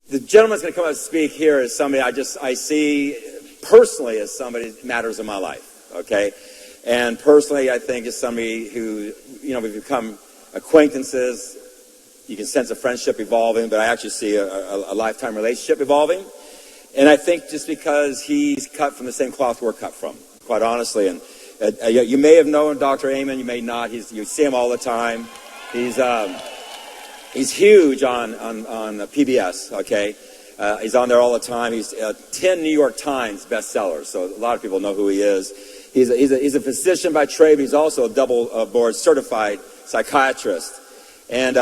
The gentleman's going to come up and speak here as somebody I see personally as somebody that matters in my life, okay? And personally, I think is somebody who, we've become acquaintances. You can sense a friendship evolving, but I actually see a lifetime relationship evolving. And I think just because he's cut from the same cloth we're cut from, quite honestly. And you may have known Dr. Amen, you may not. You see him all the time. He's huge on PBS, okay? He's on there all the time. He's 10 New York Times bestsellers, so a lot of people know who he is. He's a physician by trade, but he's also a double board certified psychiatrist. And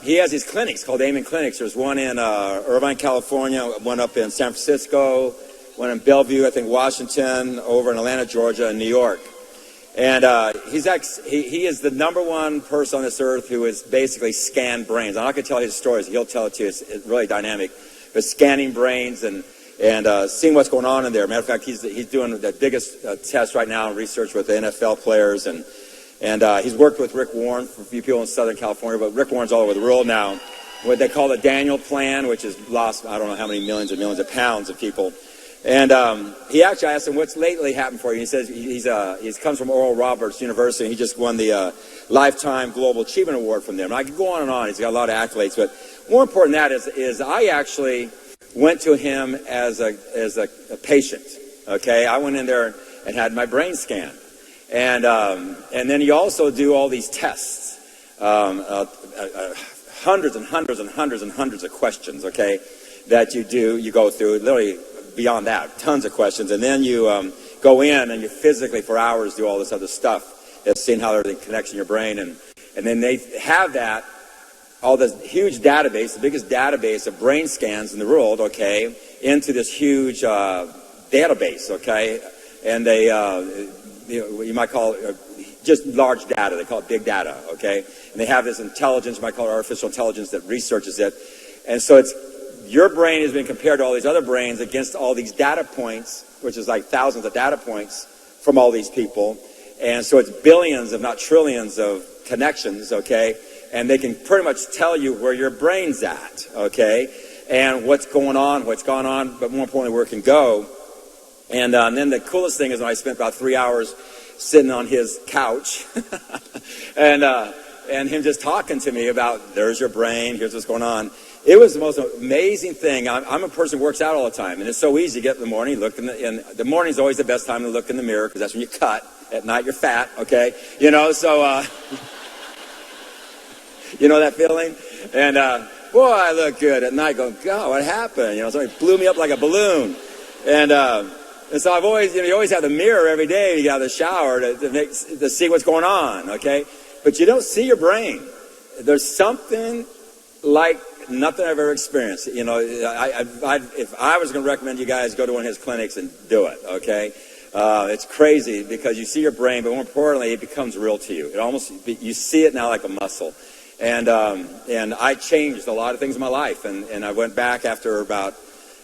he has these clinics called Amen Clinics. There's one in Irvine, California, one up in San Francisco, one in Bellevue, I think Washington, over in Atlanta, Georgia, and New York. And he is the number one person on this earth who has basically scanned brains. I'm not going to tell you his stories. He'll tell it to you. It's really dynamic. But scanning brains and seeing what's going on in there. Matter of fact, he's doing the biggest test right now in research with the NFL players. And he's worked with Rick Warren for a few people in Southern California. But Rick Warren's all over the world now. What they call the Daniel Plan, which has lost, I don't know how many millions and millions of pounds of people. And he actually asked him, what's lately happened for you? He says he comes from Oral Roberts University. And he just won the Lifetime Global Achievement Award from them. And I could go on and on. He's got a lot of accolades. But more important than that is I actually went to him as a patient. Okay, I went in there and had my brain scanned. And then you also do all these tests, hundreds and hundreds and hundreds and hundreds of questions, okay, that you go through, literally beyond that, tons of questions. And then you go in and you physically for hours do all this other stuff, seeing how everything connects in your brain. And then they have that, all this huge database, the biggest database of brain scans in the world, okay, into this huge database, okay. And they, you might call it just large data. They call it big data, okay. And they have this intelligence, you might call it artificial intelligence, that researches it. And so your brain has been compared to all these other brains against all these data points, which is like thousands of data points from all these people. And so it's billions, if not trillions, of connections, okay? And they can pretty much tell you where your brain's at, okay? And what's going on, what's gone on, but more importantly, where it can go. And then the coolest thing is when I spent about 3 hours sitting on his couch and him just talking to me about, there's your brain, here's what's going on. It was the most amazing thing. I'm a person who works out all the time, and it's so easy to get in the morning, look and the morning's always the best time to look in the mirror, because that's when you cut. At night, you're fat, okay? You know that feeling? And, boy, I look good at night going, God, what happened? Somebody blew me up like a balloon. And so I've always, you always have the mirror every day when you get out of the shower to see what's going on, okay? But you don't see your brain. There's something like nothing I've ever experienced. If I was going to recommend you guys go to one of his clinics and do it, okay? It's crazy because you see your brain, but more importantly, it becomes real to you. You see it now like a muscle. And I changed a lot of things in my life. And I went back after about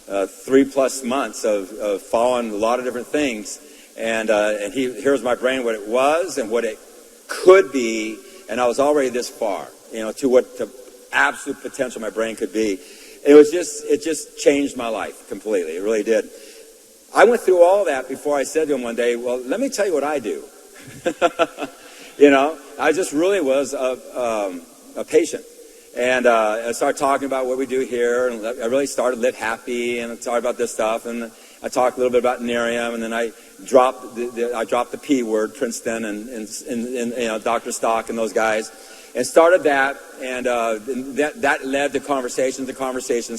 3+ months of following a lot of different things. And here's my brain, what it was and what it could be. And I was already this far, to what the absolute potential my brain could be. It just changed my life completely. It really did. I went through all that before I said to him one day, well, let me tell you what I do. I just really was a patient. And I started talking about what we do here, and I really started Live Happy, and I talked about this stuff, and I talked a little bit about Nerium, and then I dropped the P word, Princeton, and Dr. Stock and those guys, and started that, and that led to conversations,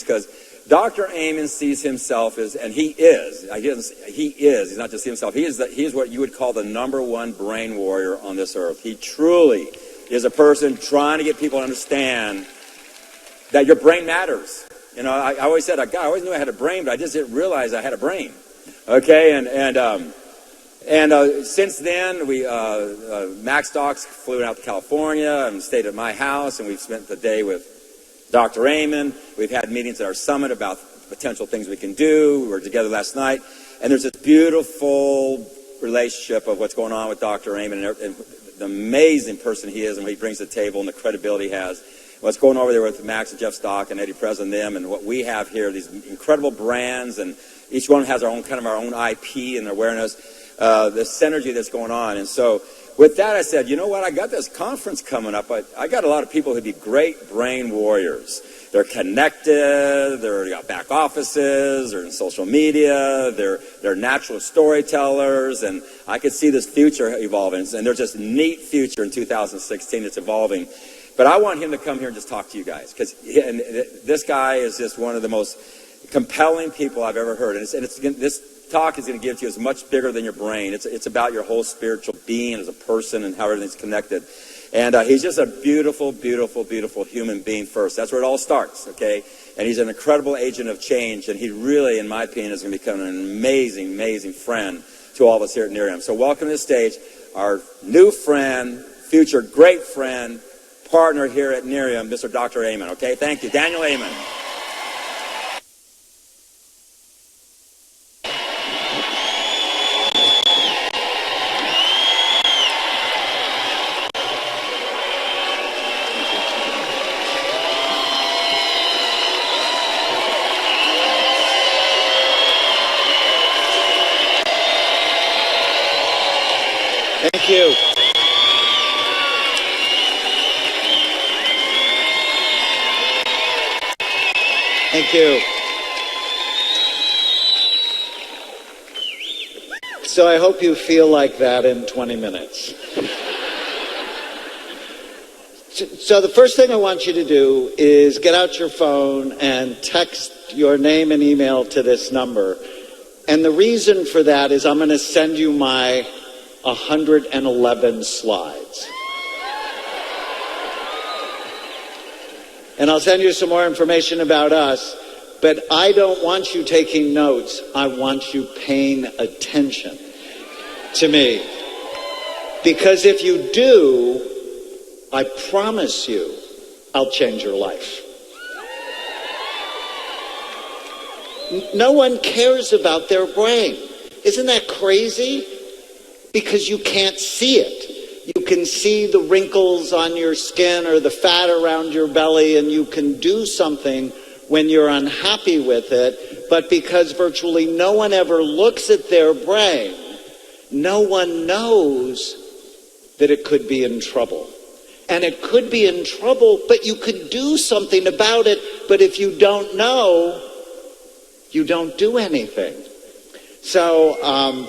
because Dr. Amen sees himself as, and he is, he's not just himself, he is what you would call the '1 brain warrior on this earth. He truly is a person trying to get people to understand that your brain matters. I always said, God, I always knew I had a brain, but I just didn't realize I had a brain. Okay, and since then, Max Stocks flew out to California and stayed at my house, and we've spent the day with Dr. Amen. We've had meetings at our summit about potential things we can do. We were together last night, and there's this beautiful relationship of what's going on with Dr. Amen and the amazing person he is and what he brings to the table and the credibility he has. what's going over there with Max and Jeff Stock and Eddie Prez and them, and what we have here, these incredible brands, and each one has our own IP and awareness, the synergy that's going on. And so with that, I said, you know what, I got this conference coming up. I got a lot of people who'd be great brain warriors. They're connected, they've got back offices, they're in social media, they're natural storytellers, and I could see this future evolving. And there's just a neat future in 2016 that's evolving. But I want him to come here and just talk to you guys, because this guy is just one of the most compelling people I've ever heard. And this talk is going to give to you is much bigger than your brain. It's about your whole spiritual being as a person and how everything's connected. And he's just a beautiful, beautiful, beautiful human being first. That's where it all starts, okay? And he's an incredible agent of change, and he really, in my opinion, is going to become an amazing, amazing friend to all of us here at Nerium. So welcome to the stage, our new friend, future great friend, partner here at Nerium, Mr. Dr. Amen, okay? Thank you. Daniel Amen. Thank you. Thank you. So I hope you feel like that in 20 minutes. So the first thing I want you to do is get out your phone and text your name and email to this number. And the reason for that is I'm going to send you my 111 slides. And I'll send you some more information about us, but I don't want you taking notes. I want you paying attention to me. Because if you do, I promise you, I'll change your life. No one cares about their brain. Isn't that crazy? Because you can't see it. You can see the wrinkles on your skin or the fat around your belly, and you can do something when you're unhappy with it. But because virtually no one ever looks at their brain, no one knows that it could be in trouble. And it could be in trouble, but you could do something about it. But if you don't know, you don't do anything. So,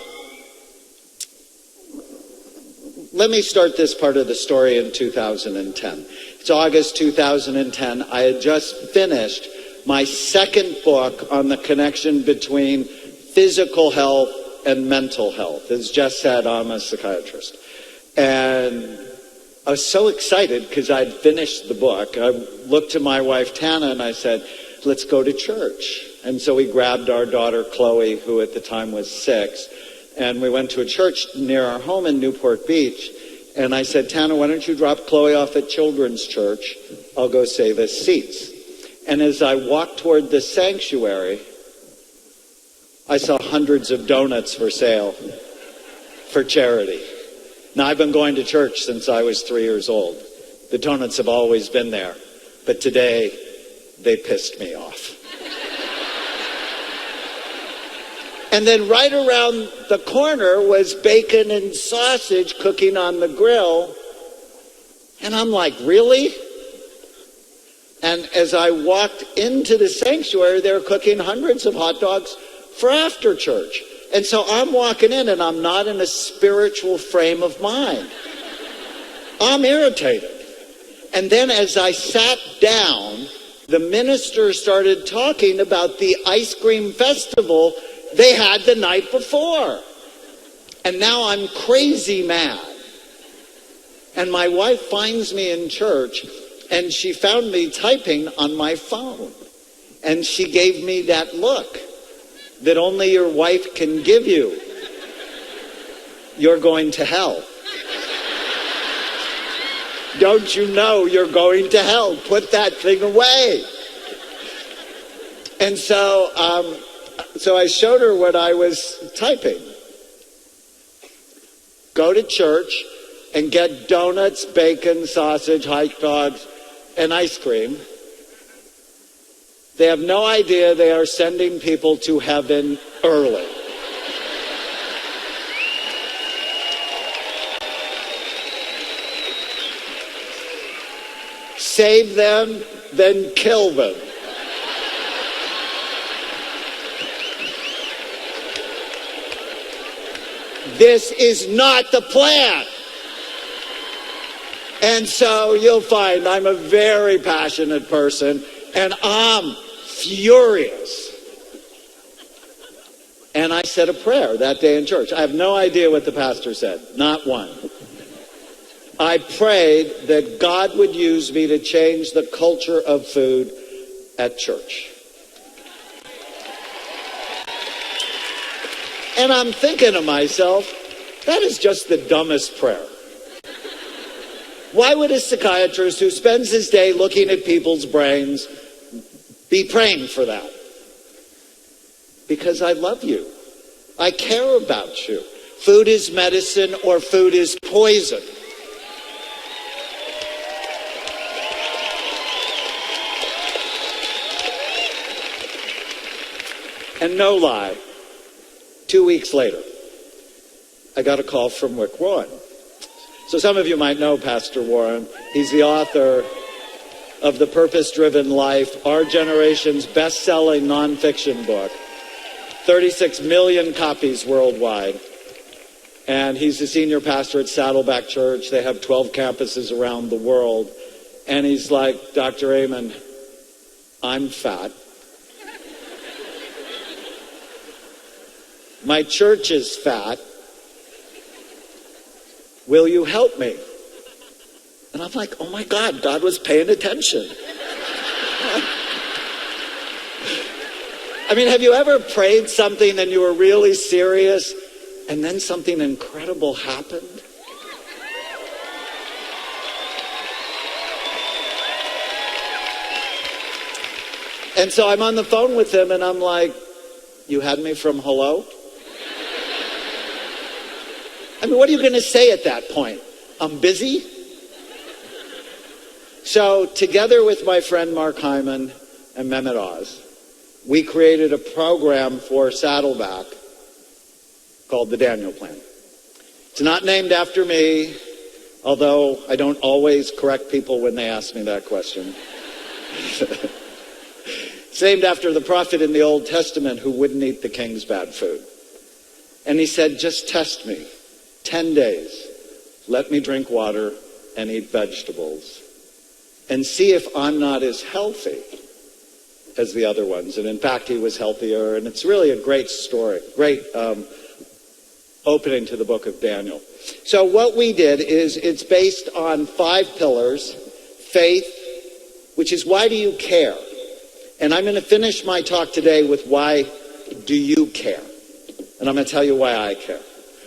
let me start this part of the story in 2010. It's August 2010. I had just finished my second book on the connection between physical health and mental health. As Jeff said, I'm a psychiatrist. And I was so excited because I'd finished the book. I looked to my wife, Tana, and I said, let's go to church. And so we grabbed our daughter, Chloe, who at the time was 6, and we went to a church near our home in Newport Beach. And I said, Tana, why don't you drop Chloe off at Children's Church? I'll go save us seats. And as I walked toward the sanctuary, I saw hundreds of donuts for sale for charity. Now, I've been going to church since I was 3 years old. The donuts have always been there. But today, they pissed me off. And then right around the corner was bacon and sausage cooking on the grill. And I'm like, really? And as I walked into the sanctuary, they were cooking hundreds of hot dogs for after church. And so I'm walking in and I'm not in a spiritual frame of mind. I'm irritated. And then as I sat down, the minister started talking about the ice cream festival they had the night before. And now I'm crazy mad. And my wife finds me in church, and she found me typing on my phone. And she gave me that look that only your wife can give you. You're going to hell. Don't you know you're going to hell? Put that thing away. And so I showed her what I was typing. Go to church and get donuts, bacon, sausage, hot dogs and ice cream. They have no idea they are sending people to heaven early. Save them, then kill them. This is not the plan. And so you'll find I'm a very passionate person, and I'm furious. And I said a prayer that day in church. I have no idea what the pastor said, not one. I prayed that God would use me to change the culture of food at church. And I'm thinking to myself, that is just the dumbest prayer. Why would a psychiatrist who spends his day looking at people's brains be praying for that? Because I love you. I care about you. Food is medicine or food is poison. And no lie, 2 weeks later, I got a call from Rick Warren. So some of you might know Pastor Warren. He's the author of The Purpose-Driven Life, our generation's best-selling nonfiction book. 36 million copies worldwide. And he's the senior pastor at Saddleback Church. They have 12 campuses around the world. And he's like, Dr. Amen, I'm fat. My church is fat. Will you help me? And I'm like, oh my God, God was paying attention. I mean, have you ever prayed something and you were really serious and then something incredible happened? And so I'm on the phone with him and I'm like, you had me from hello? I mean, what are you going to say at that point? I'm busy? So together with my friend Mark Hyman and Mehmet Oz, we created a program for Saddleback called the Daniel Plan. It's not named after me, although I don't always correct people when they ask me that question. It's named after the prophet in the Old Testament who wouldn't eat the king's bad food. And he said, just test me. 10 days. Let me drink water and eat vegetables. And see if I'm not as healthy as the other ones. And in fact, he was healthier. And it's really a great story. Great opening to the book of Daniel. So what we did is it's based on 5 pillars. Faith, which is why do you care? And I'm going to finish my talk today with why do you care? And I'm going to tell you why I care.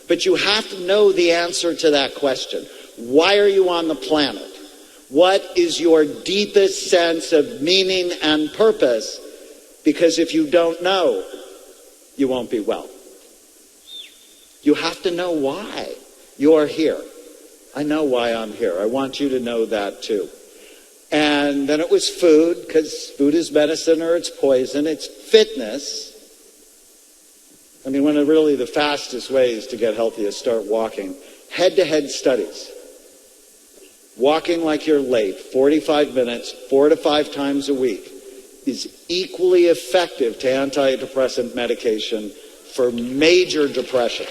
But you have to know the answer to that question. Why are you on the planet? What is your deepest sense of meaning and purpose? Because if you don't know, you won't be well. You have to know why you're here. I know why I'm here. I want you to know that too. And then it was food, because food is medicine or it's poison. It's fitness. I mean, one of really the fastest ways to get healthy is start walking. Head-to-head studies. Walking like you're late, 45 minutes, 4 to 5 times a week, is equally effective to antidepressant medication for major depression.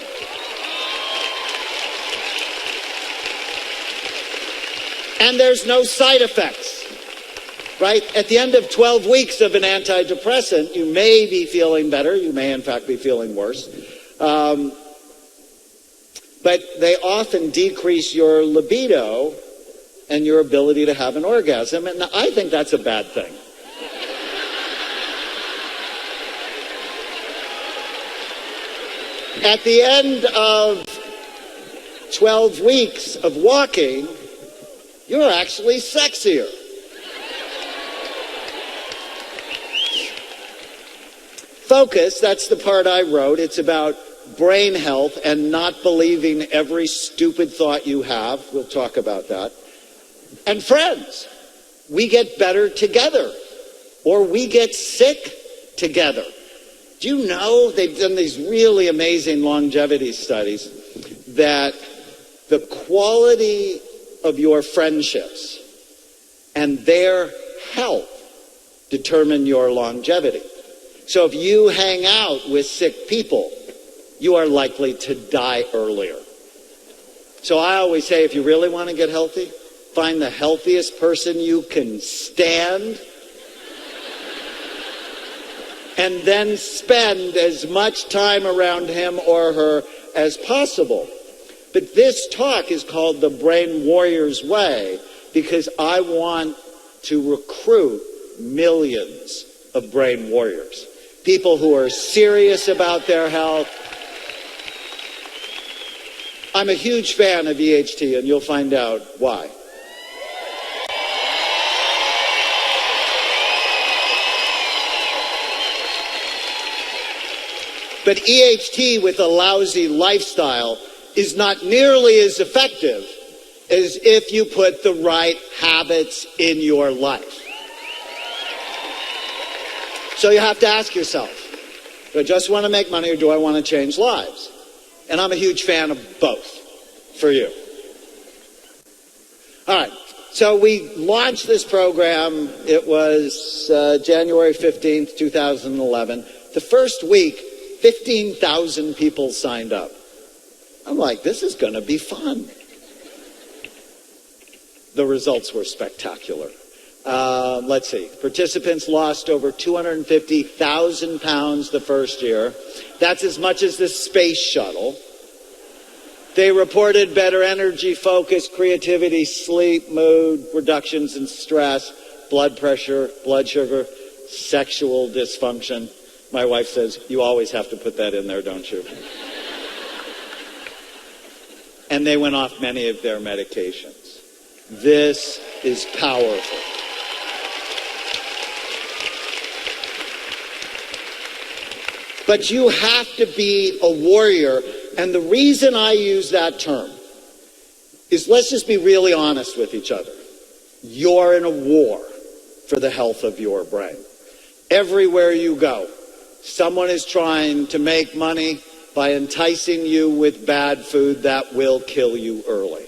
And there's no side effects. Right? At the end of 12 weeks of an antidepressant, you may be feeling better. You may, in fact, be feeling worse. But they often decrease your libido and your ability to have an orgasm. And I think that's a bad thing. At the end of 12 weeks of walking, you're actually sexier. Focus, that's the part I wrote. It's about brain health and not believing every stupid thought you have. We'll talk about that. And friends. we get better together, or we get sick together. Do you know, they've done these really amazing longevity studies, that the quality of your friendships and their health determine your longevity. So if you hang out with sick people, you are likely to die earlier. So I always say, if you really want to get healthy, find the healthiest person you can stand, and then spend as much time around him or her as possible. But this talk is called the Brain Warrior's Way, because I want to recruit millions of brain warriors. People who are serious about their health. I'm a huge fan of EHT, and you'll find out why. But EHT with a lousy lifestyle is not nearly as effective as if you put the right habits in your life. So you have to ask yourself, do I just want to make money, or do I want to change lives? And I'm a huge fan of both for you. All right, so we launched this program. It was January 15th, 2011. The first week, 15,000 people signed up. I'm like, this is going to be fun. The results were spectacular. Let's see. Participants lost over 250,000 pounds the first year. That's as much as the space shuttle. They reported better energy, focus, creativity, sleep, mood, reductions in stress, blood pressure, blood sugar, sexual dysfunction. My wife says, you always have to put that in there, don't you? And they went off many of their medications. This is powerful. But you have to be a warrior. And the reason I use that term is, let's just be really honest with each other. You're in a war for the health of your brain. Everywhere you go, someone is trying to make money by enticing you with bad food that will kill you early.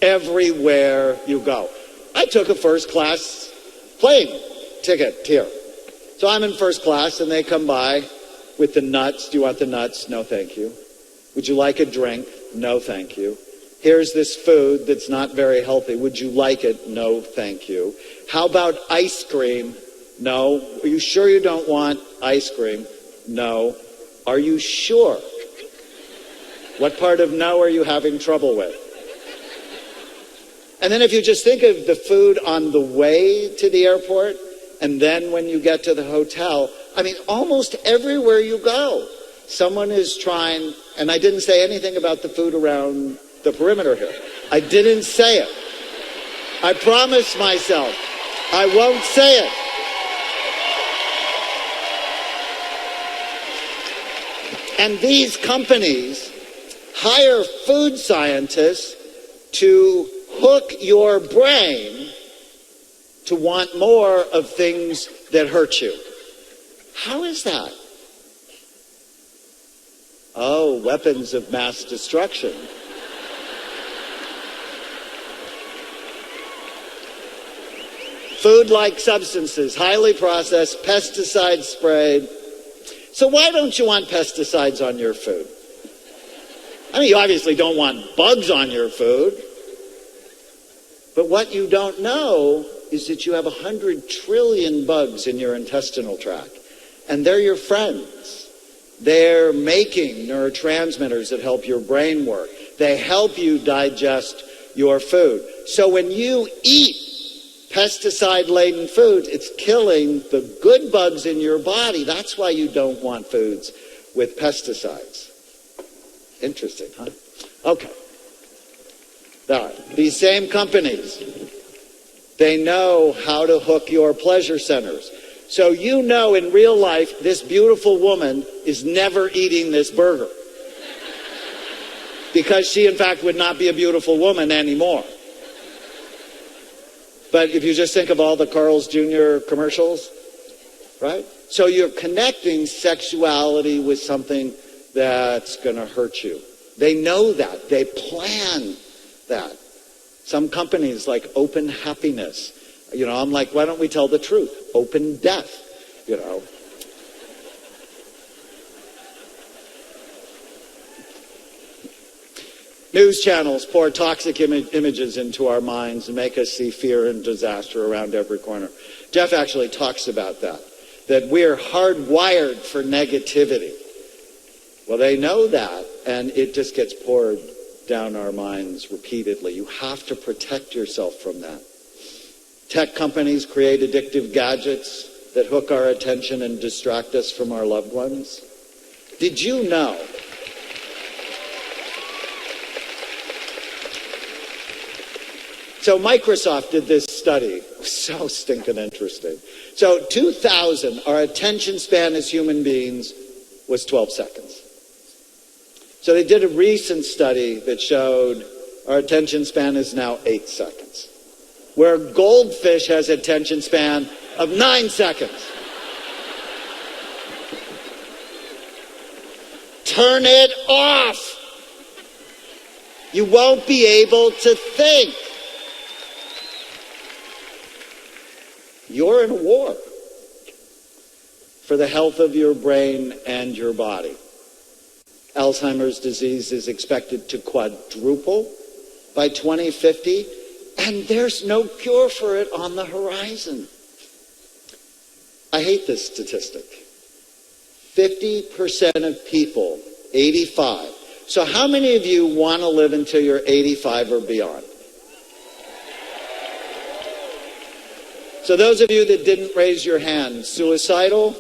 Everywhere you go. I took a first-class plane ticket here. So I'm in first class, and they come by with the nuts. Do you want the nuts? No, thank you. Would you like a drink? No, thank you. Here's this food that's not very healthy. Would you like it? No, thank you. How about ice cream? No. Are you sure you don't want ice cream? No. Are you sure? What part of no are you having trouble with? And then if you just think of the food on the way to the airport, and then when you get to the hotel, I mean, almost everywhere you go, someone is trying, and I didn't say anything about the food around the perimeter here. I didn't say it. I promised myself I won't say it. And these companies hire food scientists to hook your brain to want more of things that hurt you. How is that? Oh, weapons of mass destruction. Food-like substances, highly processed, pesticide sprayed. So why don't you want pesticides on your food? I mean, you obviously don't want bugs on your food. But what you don't know is that you have 100 trillion bugs in your intestinal tract. And they're your friends. They're making neurotransmitters that help your brain work. They help you digest your food. So when you eat pesticide-laden foods, it's killing the good bugs in your body. That's why you don't want foods with pesticides. Interesting, huh? Okay. All right. These same companies, they know how to hook your pleasure centers. So you know in real life, this beautiful woman is never eating this burger. Because she, in fact, would not be a beautiful woman anymore. But if you just think of all the Carl's Jr. commercials, right? So you're connecting sexuality with something that's going to hurt you. They know that. They plan that. Some companies like Open Happiness. You know, I'm like, why don't we tell the truth? Open death, you know. News channels pour toxic images into our minds and make us see fear and disaster around every corner. Jeff actually talks about that we're hardwired for negativity. Well, they know that, and it just gets poured down our minds repeatedly. You have to protect yourself from that. Tech companies create addictive gadgets that hook our attention and distract us from our loved ones. Did you know? So Microsoft did this study. It was so stinking interesting. So 2000, our attention span as human beings was 12 seconds. So they did a recent study that showed our attention span is now 8 seconds. Where goldfish has attention span of 9 seconds. Turn it off. You won't be able to think. You're in a war for the health of your brain and your body. Alzheimer's disease is expected to quadruple by 2050, and there's no cure for it on the horizon. I hate this statistic. 50% of people, 85. So how many of you want to live until you're 85 or beyond? So those of you that didn't raise your hand, suicidal?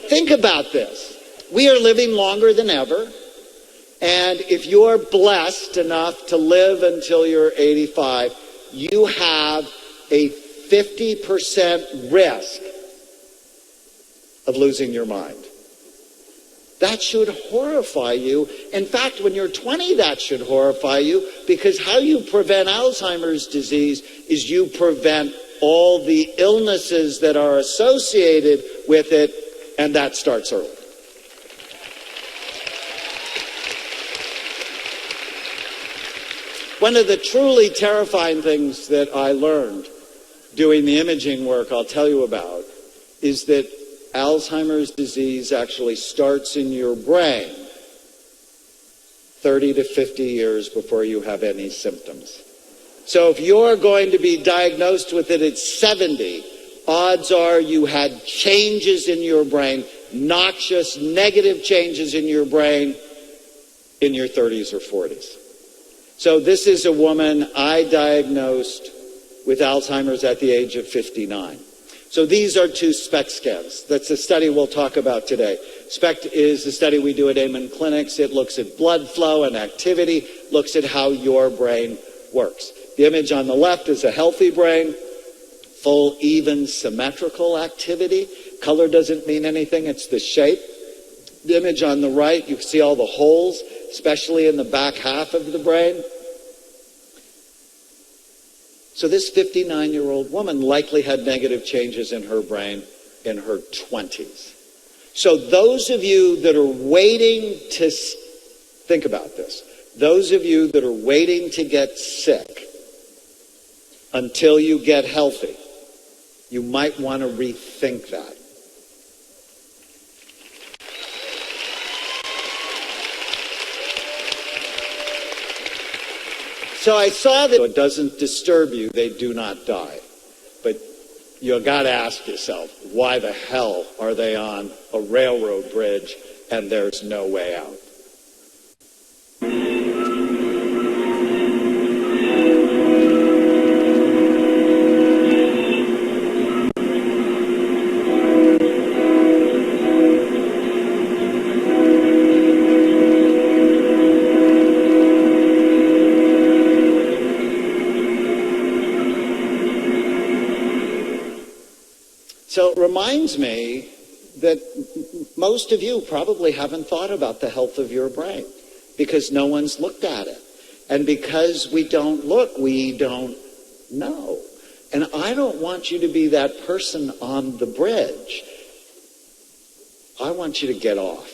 Think about this. We are living longer than ever. And if you're blessed enough to live until you're 85, you have a 50% risk of losing your mind. That should horrify you. In fact, when you're 20, that should horrify you, because how you prevent Alzheimer's disease is you prevent all the illnesses that are associated with it, and that starts early. One of the truly terrifying things that I learned doing the imaging work I'll tell you about is that Alzheimer's disease actually starts in your brain 30 to 50 years before you have any symptoms. So if you're going to be diagnosed with it at 70, odds are you had changes in your brain, noxious, negative changes in your brain in your 30s or 40s. So this is a woman I diagnosed with Alzheimer's at the age of 59. So these are 2 SPECT scans. That's the study we'll talk about today. SPECT is the study we do at Amen Clinics. It looks at blood flow and activity, looks at how your brain works. The image on the left is a healthy brain, full, even, symmetrical activity. Color doesn't mean anything, it's the shape. The image on the right, you can see all the holes, especially in the back half of the brain. So this 59-year-old woman likely had negative changes in her brain in her 20s. So those of you that are waiting to, think about this, those of you that are waiting to get sick until you get healthy, you might want to rethink that. So I saw that it doesn't disturb you, they do not die. But you got to ask yourself, why the hell are they on a railroad bridge and there's no way out? So it reminds me that most of you probably haven't thought about the health of your brain because no one's looked at it. And because we don't look, we don't know. And I don't want you to be that person on the bridge. I want you to get off.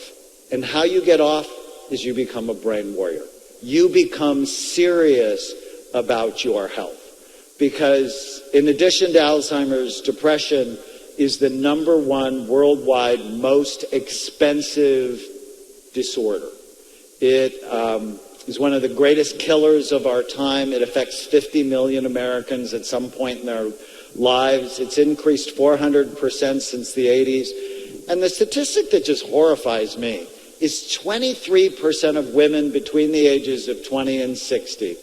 And how you get off is you become a brain warrior. You become serious about your health. Because in addition to Alzheimer's, depression is the #1 worldwide most expensive disorder. It is one of the greatest killers of our time. It affects 50 million Americans at some point in their lives. It's increased 400% since the 80s. And the statistic that just horrifies me is 23% of women between the ages of 20 and 60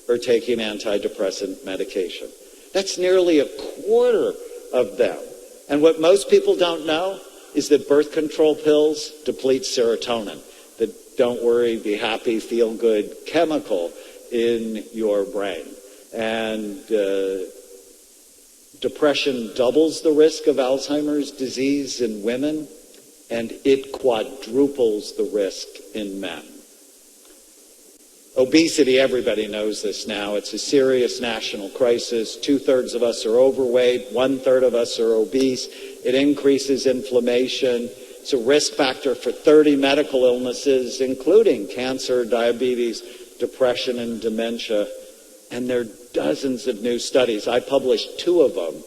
are taking antidepressant medication. That's nearly a quarter of them. And what most people don't know is that birth control pills deplete serotonin, the don't worry, be happy, feel good chemical in your brain. And depression doubles the risk of Alzheimer's disease in women, and it quadruples the risk in men. Obesity, everybody knows this now. It's a serious national crisis. 2/3 of us are overweight. 1/3 of us are obese. It increases inflammation. It's a risk factor for 30 medical illnesses, including cancer, diabetes, depression, and dementia. And there are dozens of new studies. I published 2 of them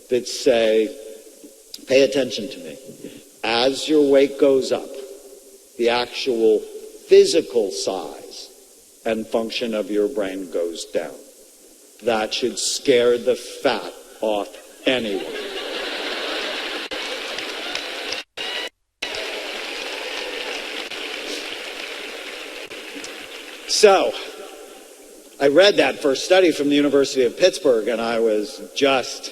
that say, pay attention to me. As your weight goes up, the actual physical size and function of your brain goes down. That should scare the fat off anyone. So, I read that first study from the University of Pittsburgh, and I was just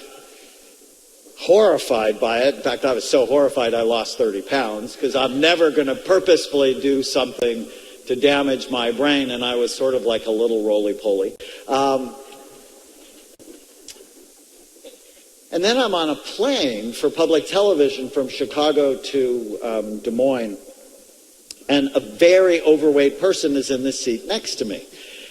horrified by it. In fact, I was so horrified I lost 30 pounds, because I'm never going to purposefully do something to damage my brain, and I was sort of like a little roly-poly. And then I'm on a plane for public television from Chicago to Des Moines, and a very overweight person is in the seat next to me.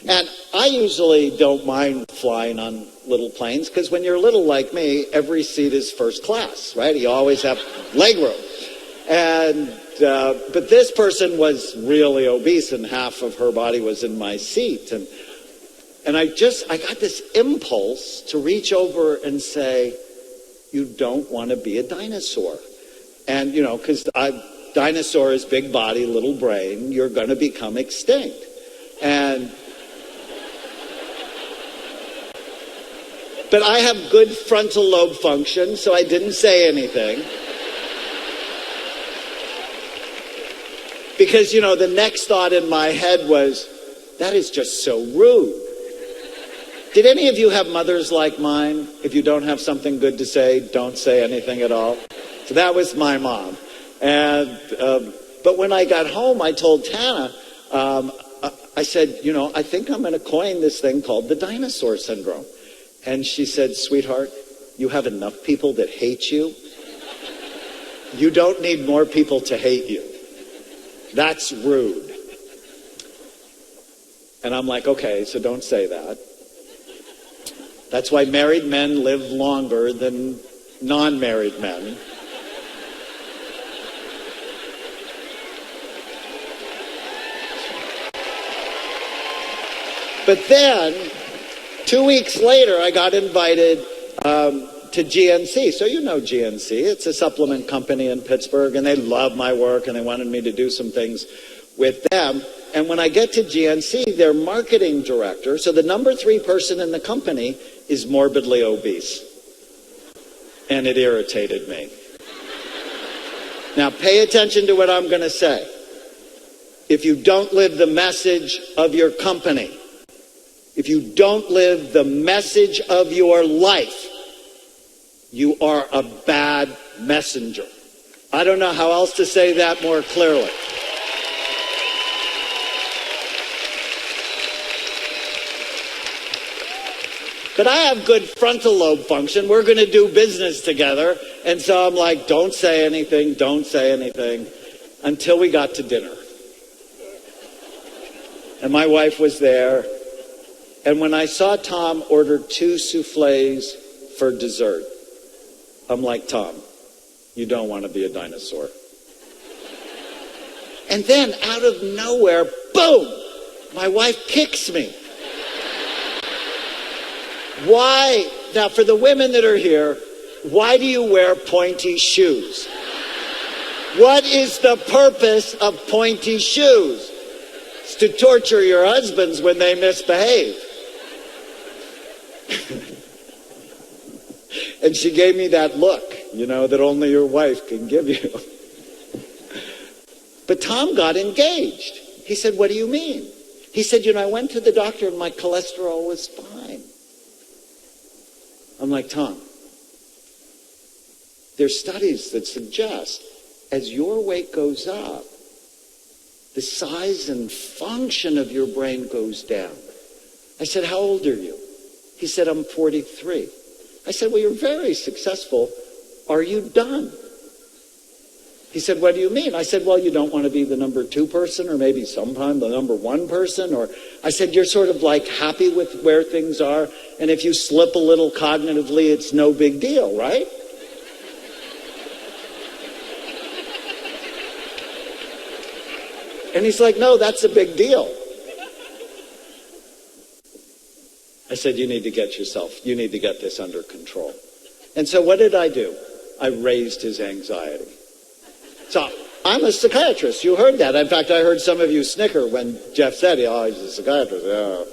And I usually don't mind flying on little planes, because when you're little like me, every seat is first class, right? You always have leg room. And but this person was really obese, and half of her body was in my seat. And I got this impulse to reach over and say, you don't want to be a dinosaur. And, you know, because dinosaur is big body, little brain, you're going to become extinct. But I have good frontal lobe function, so I didn't say anything. Because, you know, the next thought in my head was, that is just so rude. Did any of you have mothers like mine? If you don't have something good to say, don't say anything at all. So that was my mom. And but when I got home, I told Tana, I said, you know, I think I'm going to coin this thing called the dinosaur syndrome. And she said, sweetheart, you have enough people that hate you. You don't need more people to hate you. That's rude. And I'm like, okay, so don't say that. That's why married men live longer than non-married men. But then, 2 weeks later, I got invited to GNC. So you know GNC. It's a supplement company in Pittsburgh, and they love my work, and they wanted me to do some things with them. And when I get to GNC, their marketing director, so the number 3 person in the company, is morbidly obese. And it irritated me. Now, pay attention to what I'm going to say. If you don't live the message of your company, if you don't live the message of your life, you are a bad messenger. I don't know how else to say that more clearly. But I have good frontal lobe function. We're going to do business together. And so I'm like, don't say anything, until we got to dinner. And my wife was there, And when I saw Tom order 2 souffles for dessert, I'm like, Tom, you don't want to be a dinosaur. And then out of nowhere, boom, my wife kicks me. Why? Now, for the women that are here, why do you wear pointy shoes? What is the purpose of pointy shoes? It's to torture your husbands when they misbehave. And she gave me that look, that only your wife can give you. But Tom got engaged. He said, what do you mean? He said, I went to the doctor and my cholesterol was fine. I'm like, Tom, there's studies that suggest as your weight goes up, the size and function of your brain goes down. I said, how old are you? He said, I'm 43. I said, well, you're very successful. Are you done? He said, what do you mean? I said, well, you don't want to be the number 2 person or maybe sometime the number 1 person. Or I said, you're sort of like happy with where things are. And if you slip a little cognitively, it's no big deal, right? And he's like, no, that's a big deal. I said, you need to get this under control. And so what did I do? I raised his anxiety. So I'm a psychiatrist. You heard that. In fact, I heard some of you snicker when Jeff said, oh, he's a psychiatrist. Yeah,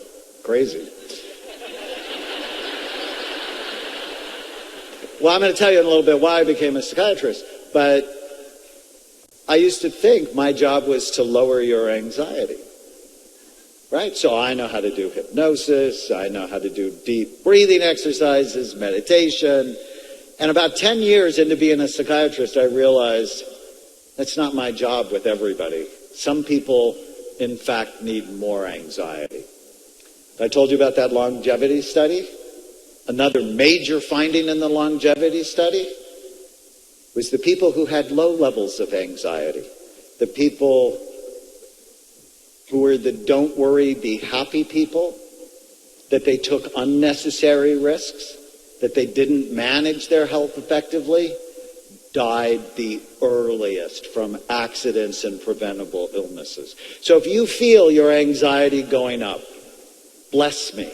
crazy. Well, I'm going to tell you in a little bit why I became a psychiatrist. But I used to think my job was to lower your anxiety. Right? So I know how to do hypnosis. I know how to do deep breathing exercises, meditation. And about 10 years into being a psychiatrist, I realized that's not my job with everybody. Some people, in fact, need more anxiety. I told you about that longevity study. Another major finding in the longevity study was the people who had low levels of anxiety. The people who were the don't worry, be happy people, that they took unnecessary risks, that they didn't manage their health effectively, died the earliest from accidents and preventable illnesses. So if you feel your anxiety going up, bless me.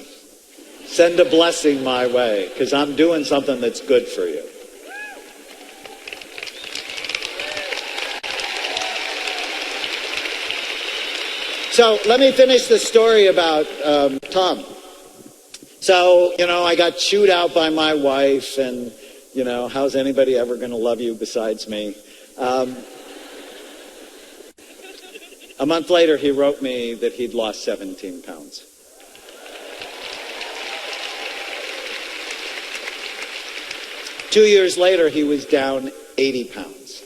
Send a blessing my way, because I'm doing something that's good for you. So let me finish the story about Tom. So, I got chewed out by my wife, and, how's anybody ever going to love you besides me? A month later, he wrote me that he'd lost 17 pounds. Two years later, he was down 80 pounds.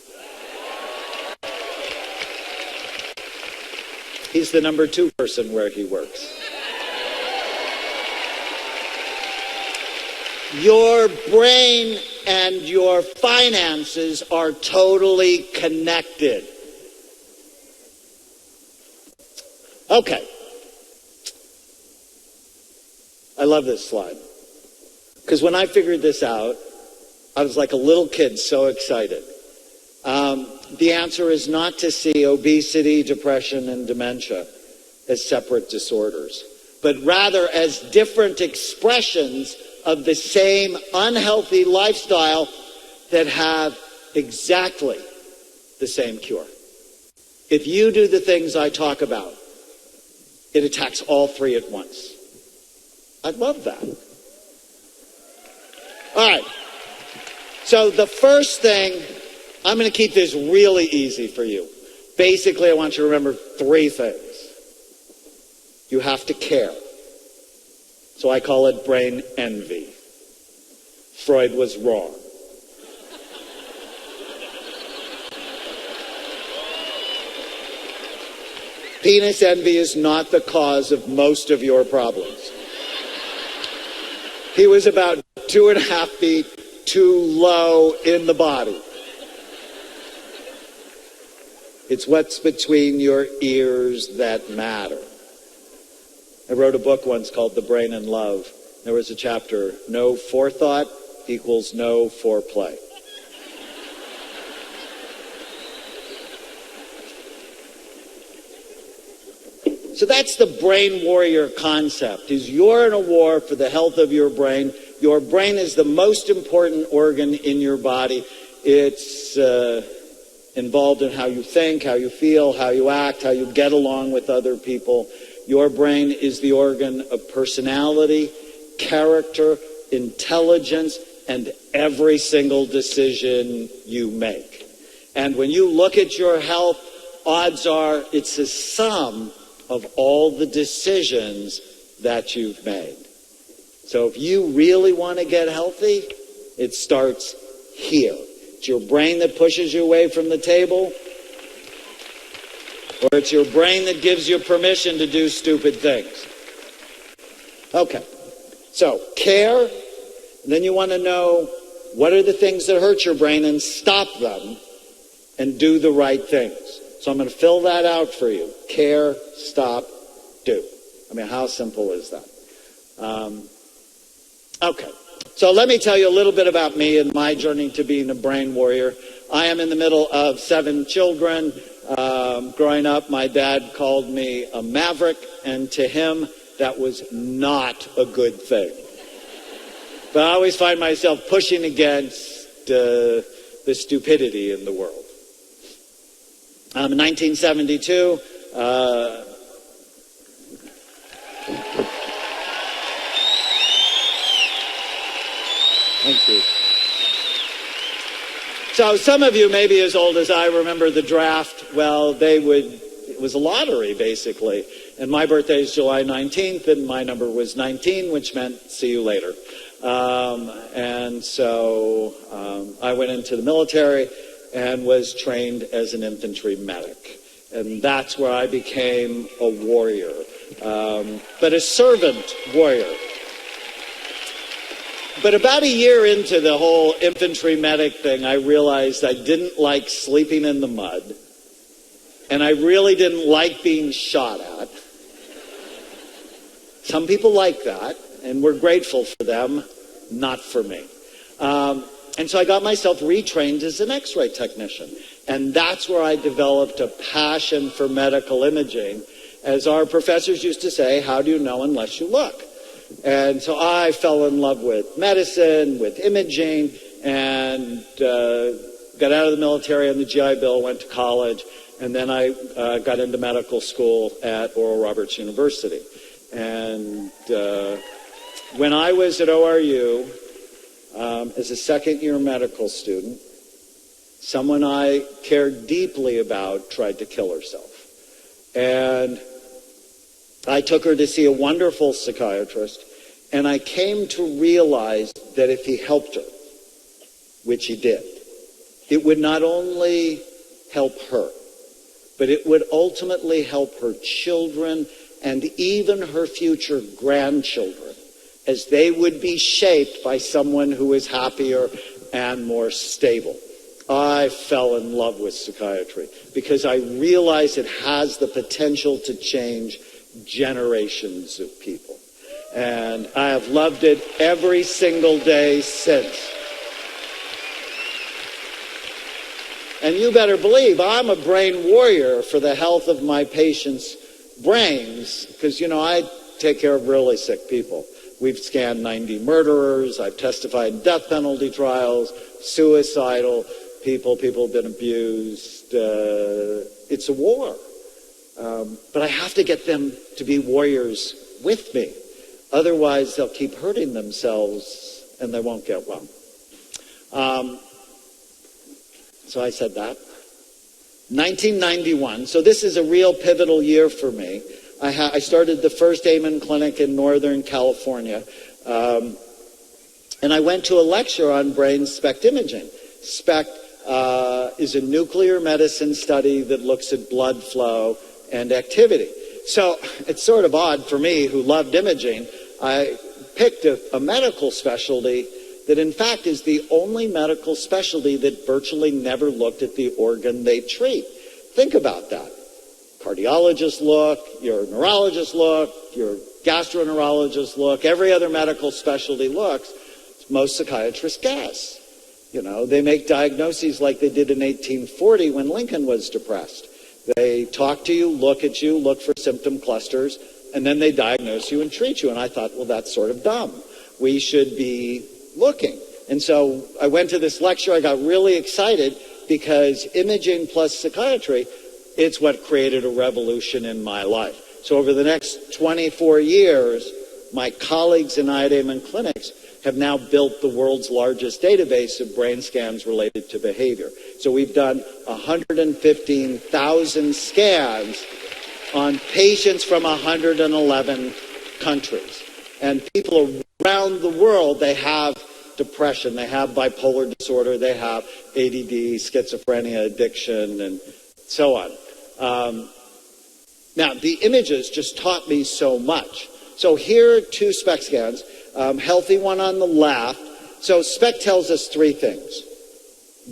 He's the number 2 person where he works. Your brain and your finances are totally connected. Okay. I love this slide. Because when I figured this out, I was like a little kid, so excited. The answer is not to see obesity, depression, and dementia as separate disorders, but rather as different expressions of the same unhealthy lifestyle that have exactly the same cure. If you do the things I talk about, it attacks all 3 at once. I love that. All right. So the first thing, I'm going to keep this really easy for you. Basically, I want you to remember 3 things. You have to care. So I call it brain envy. Freud was wrong. Penis envy is not the cause of most of your problems. He was about 2.5 feet too low in the body. It's what's between your ears that matter. I wrote a book once called The Brain in Love. There was a chapter, no forethought equals no foreplay. So that's the brain warrior concept, is you're in a war for the health of your brain. Your brain is the most important organ in your body. It's involved in how you think, how you feel, how you act, how you get along with other people. Your brain is the organ of personality, character, intelligence, and every single decision you make. And when you look at your health, odds are it's a sum of all the decisions that you've made. So if you really want to get healthy, it starts here. It's your brain that pushes you away from the table, or it's your brain that gives you permission to do stupid things. Okay, so care, and then you want to know what are the things that hurt your brain and stop them and do the right things. So I'm going to fill that out for you. Care, stop, do. I mean, how simple is that? Okay. So let me tell you a little bit about me and my journey to being a brain warrior. I am in the middle of 7 children. Growing up, my dad called me a maverick, and to him, that was not a good thing. But I always find myself pushing against the stupidity in the world. In 1972, thank you. So some of you may be as old as I remember the draft. Well, it was a lottery, basically. And my birthday is July 19th, and my number was 19, which meant see you later. And so I went into the military and was trained as an infantry medic. And that's where I became a warrior, but a servant warrior. But about a year into the whole infantry medic thing, I realized I didn't like sleeping in the mud, and I really didn't like being shot at. Some people like that, and we're grateful for them, not for me. And so I got myself retrained as an X-ray technician. And that's where I developed a passion for medical imaging. As our professors used to say, how do you know unless you look? And so I fell in love with medicine, with imaging, and got out of the military on the GI Bill, went to college, and then I got into medical school at Oral Roberts University. And when I was at ORU, as a second-year medical student, someone I cared deeply about tried to kill herself. And I took her to see a wonderful psychiatrist, and I came to realize that if he helped her, which he did, it would not only help her, but it would ultimately help her children and even her future grandchildren, as they would be shaped by someone who is happier and more stable. I fell in love with psychiatry because I realized it has the potential to change generations of people. And I have loved it every single day since. And you better believe I'm a brain warrior for the health of my patients' brains, because, I take care of really sick people. We've scanned 90 murderers. I've testified in death penalty trials, suicidal people have been abused. It's a war. But I have to get them to be warriors with me. Otherwise, they'll keep hurting themselves and they won't get well. So I said that. 1991. So this is a real pivotal year for me. I started the first Amen clinic in Northern California. And I went to a lecture on brain SPECT imaging. SPECT is a nuclear medicine study that looks at blood flow and activity. So it's sort of odd for me, who loved imaging. I picked a medical specialty that in fact is the only medical specialty that virtually never looked at the organ they treat. Think about that. Cardiologists look, your neurologists look, your gastroenterologist look, every other medical specialty looks, most psychiatrists guess. You know, they make diagnoses like they did in 1840 when Lincoln was depressed. They talk to you, look at you, look for symptom clusters, and then they diagnose you and treat you. And I thought, well, that's sort of dumb. We should be looking. And so I went to this lecture. I got really excited because imaging plus psychiatry, it's what created a revolution in my life. So over the next 24 years, my colleagues in Nerium clinics have now built the world's largest database of brain scans related to behavior. So we've done 115,000 scans on patients from 111 countries. And people around the world, they have depression, they have bipolar disorder, they have ADD, schizophrenia, addiction, and so on. Now, the images just taught me so much. So here are two SPECT scans, healthy one on the left. So SPECT tells us three things: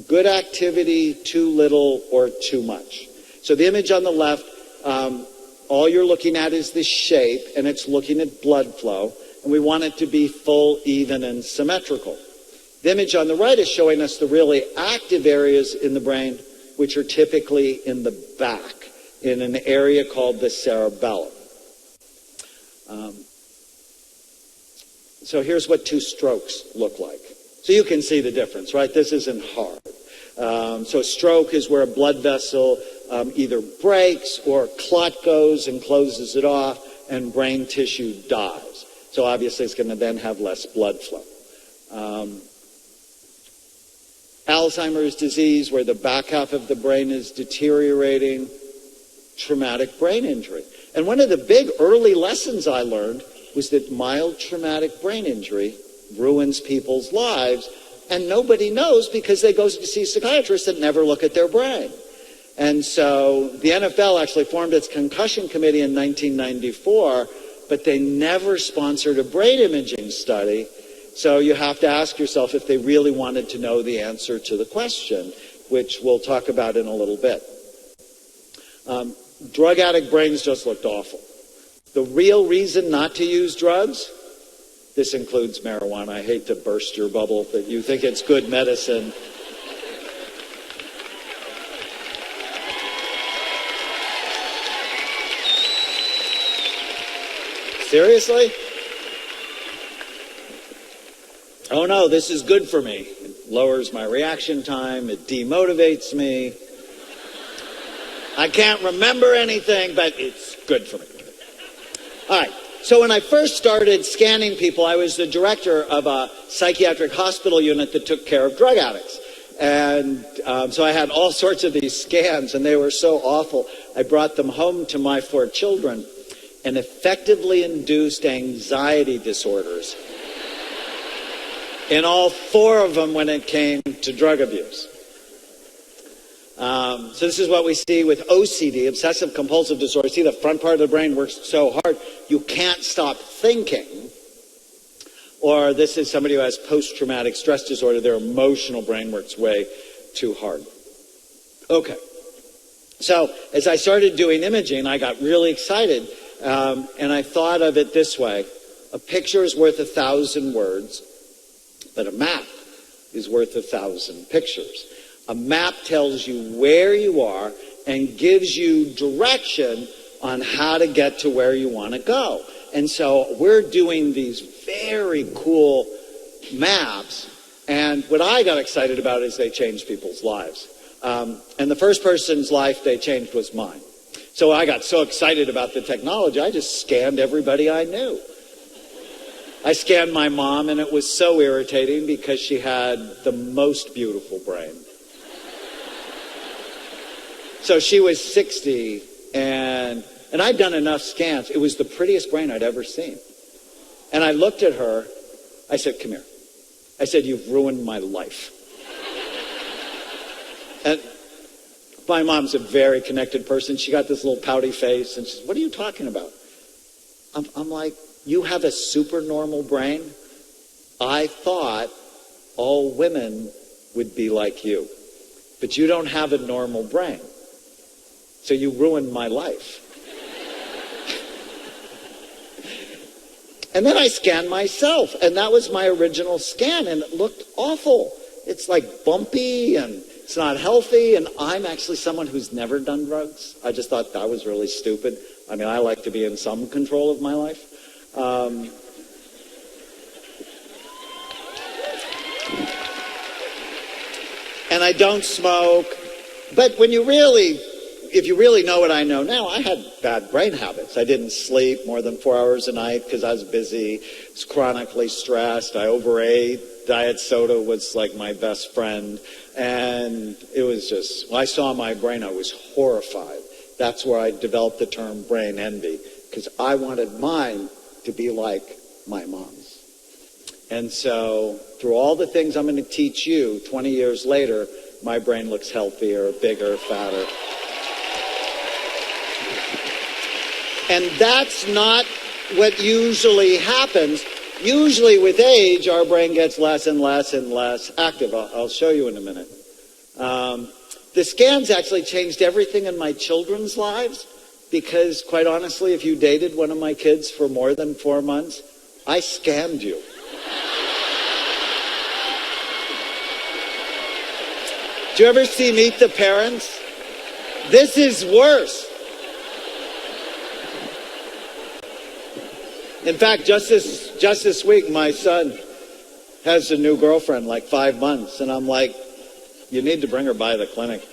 good activity, too little, or too much. So the image on the left, all you're looking at is the shape, and it's looking at blood flow, and we want it to be full, even, and symmetrical. The image on the right is showing us the really active areas in the brain, which are typically in the back, in an area called the cerebellum. So here's what two strokes look like. So you can see the difference, right? This isn't hard. So stroke is where a blood vessel either breaks or clot goes and closes it off, and brain tissue dies. So obviously it's going to then have less blood flow. Alzheimer's disease, where the back half of the brain is deteriorating, traumatic brain injury. And one of the big early lessons I learned was that mild traumatic brain injury ruins people's lives, and nobody knows because they go to see psychiatrists that never look at their brain. And so the NFL actually formed its concussion committee in 1994, but they never sponsored a brain imaging study. So you have to ask yourself if they really wanted to know the answer to the question, which we'll talk about in a little bit. Drug addict brains just looked awful. The real reason not to use drugs, this includes marijuana. I hate to burst your bubble that you think it's good medicine. Seriously? Oh no, this is good for me. It lowers my reaction time. It demotivates me. I can't remember anything, but it's good for me. All right. So when I first started scanning people, I was the director of a psychiatric hospital unit that took care of drug addicts. And so I had all sorts of these scans, and they were so awful. I brought them home to my 4 children and effectively induced anxiety disorders in all 4 of them when it came to drug abuse. So this is what we see with OCD, obsessive compulsive disorder. See, the front part of the brain works so hard, you can't stop thinking. Or this is somebody who has post-traumatic stress disorder. Their emotional brain works way too hard. Okay. So as I started doing imaging, I got really excited. And I thought of it this way. A picture is worth 1,000 words, but a map is worth 1,000 pictures. A map tells you where you are and gives you direction on how to get to where you want to go. And so we're doing these very cool maps, and what I got excited about is they changed people's lives. And the first person's life they changed was mine. So I got so excited about the technology, I just scanned everybody I knew. I scanned my mom, and it was so irritating because she had the most beautiful brain. So she was 60, and I'd done enough scans. It was the prettiest brain I'd ever seen. And I looked at her. I said, "Come here." I said, "You've ruined my life." And my mom's a very connected person. She got this little pouty face, and she said, "What are you talking about?" I'm like, "You have a super normal brain? I thought all women would be like you, but you don't have a normal brain. So you ruined my life." And then I scanned myself, and that was my original scan, and it looked awful. It's like bumpy, and it's not healthy, and I'm actually someone who's never done drugs. I just thought that was really stupid. I mean, I like to be in some control of my life. And I don't smoke. But when if you really know what I know now, I had bad brain habits. I didn't sleep more than 4 hours a night because I was busy, was chronically stressed. I overate. Diet soda was like my best friend. And it was just, when I saw my brain, I was horrified. That's where I developed the term brain envy, because I wanted mine to be like my mom's. And so through all the things I'm going to teach you 20 years later, my brain looks healthier, bigger, fatter. And that's not what usually happens. Usually with age, our brain gets less and less and less active. I'll show you in a minute. The scans actually changed everything in my children's lives because, quite honestly, if you dated one of my kids for more than 4 months, I scammed you. Do you ever see Meet the Parents? This is worse. In fact, just this week, my son has a new girlfriend, like 5 months, and I'm like, you need to bring her by the clinic.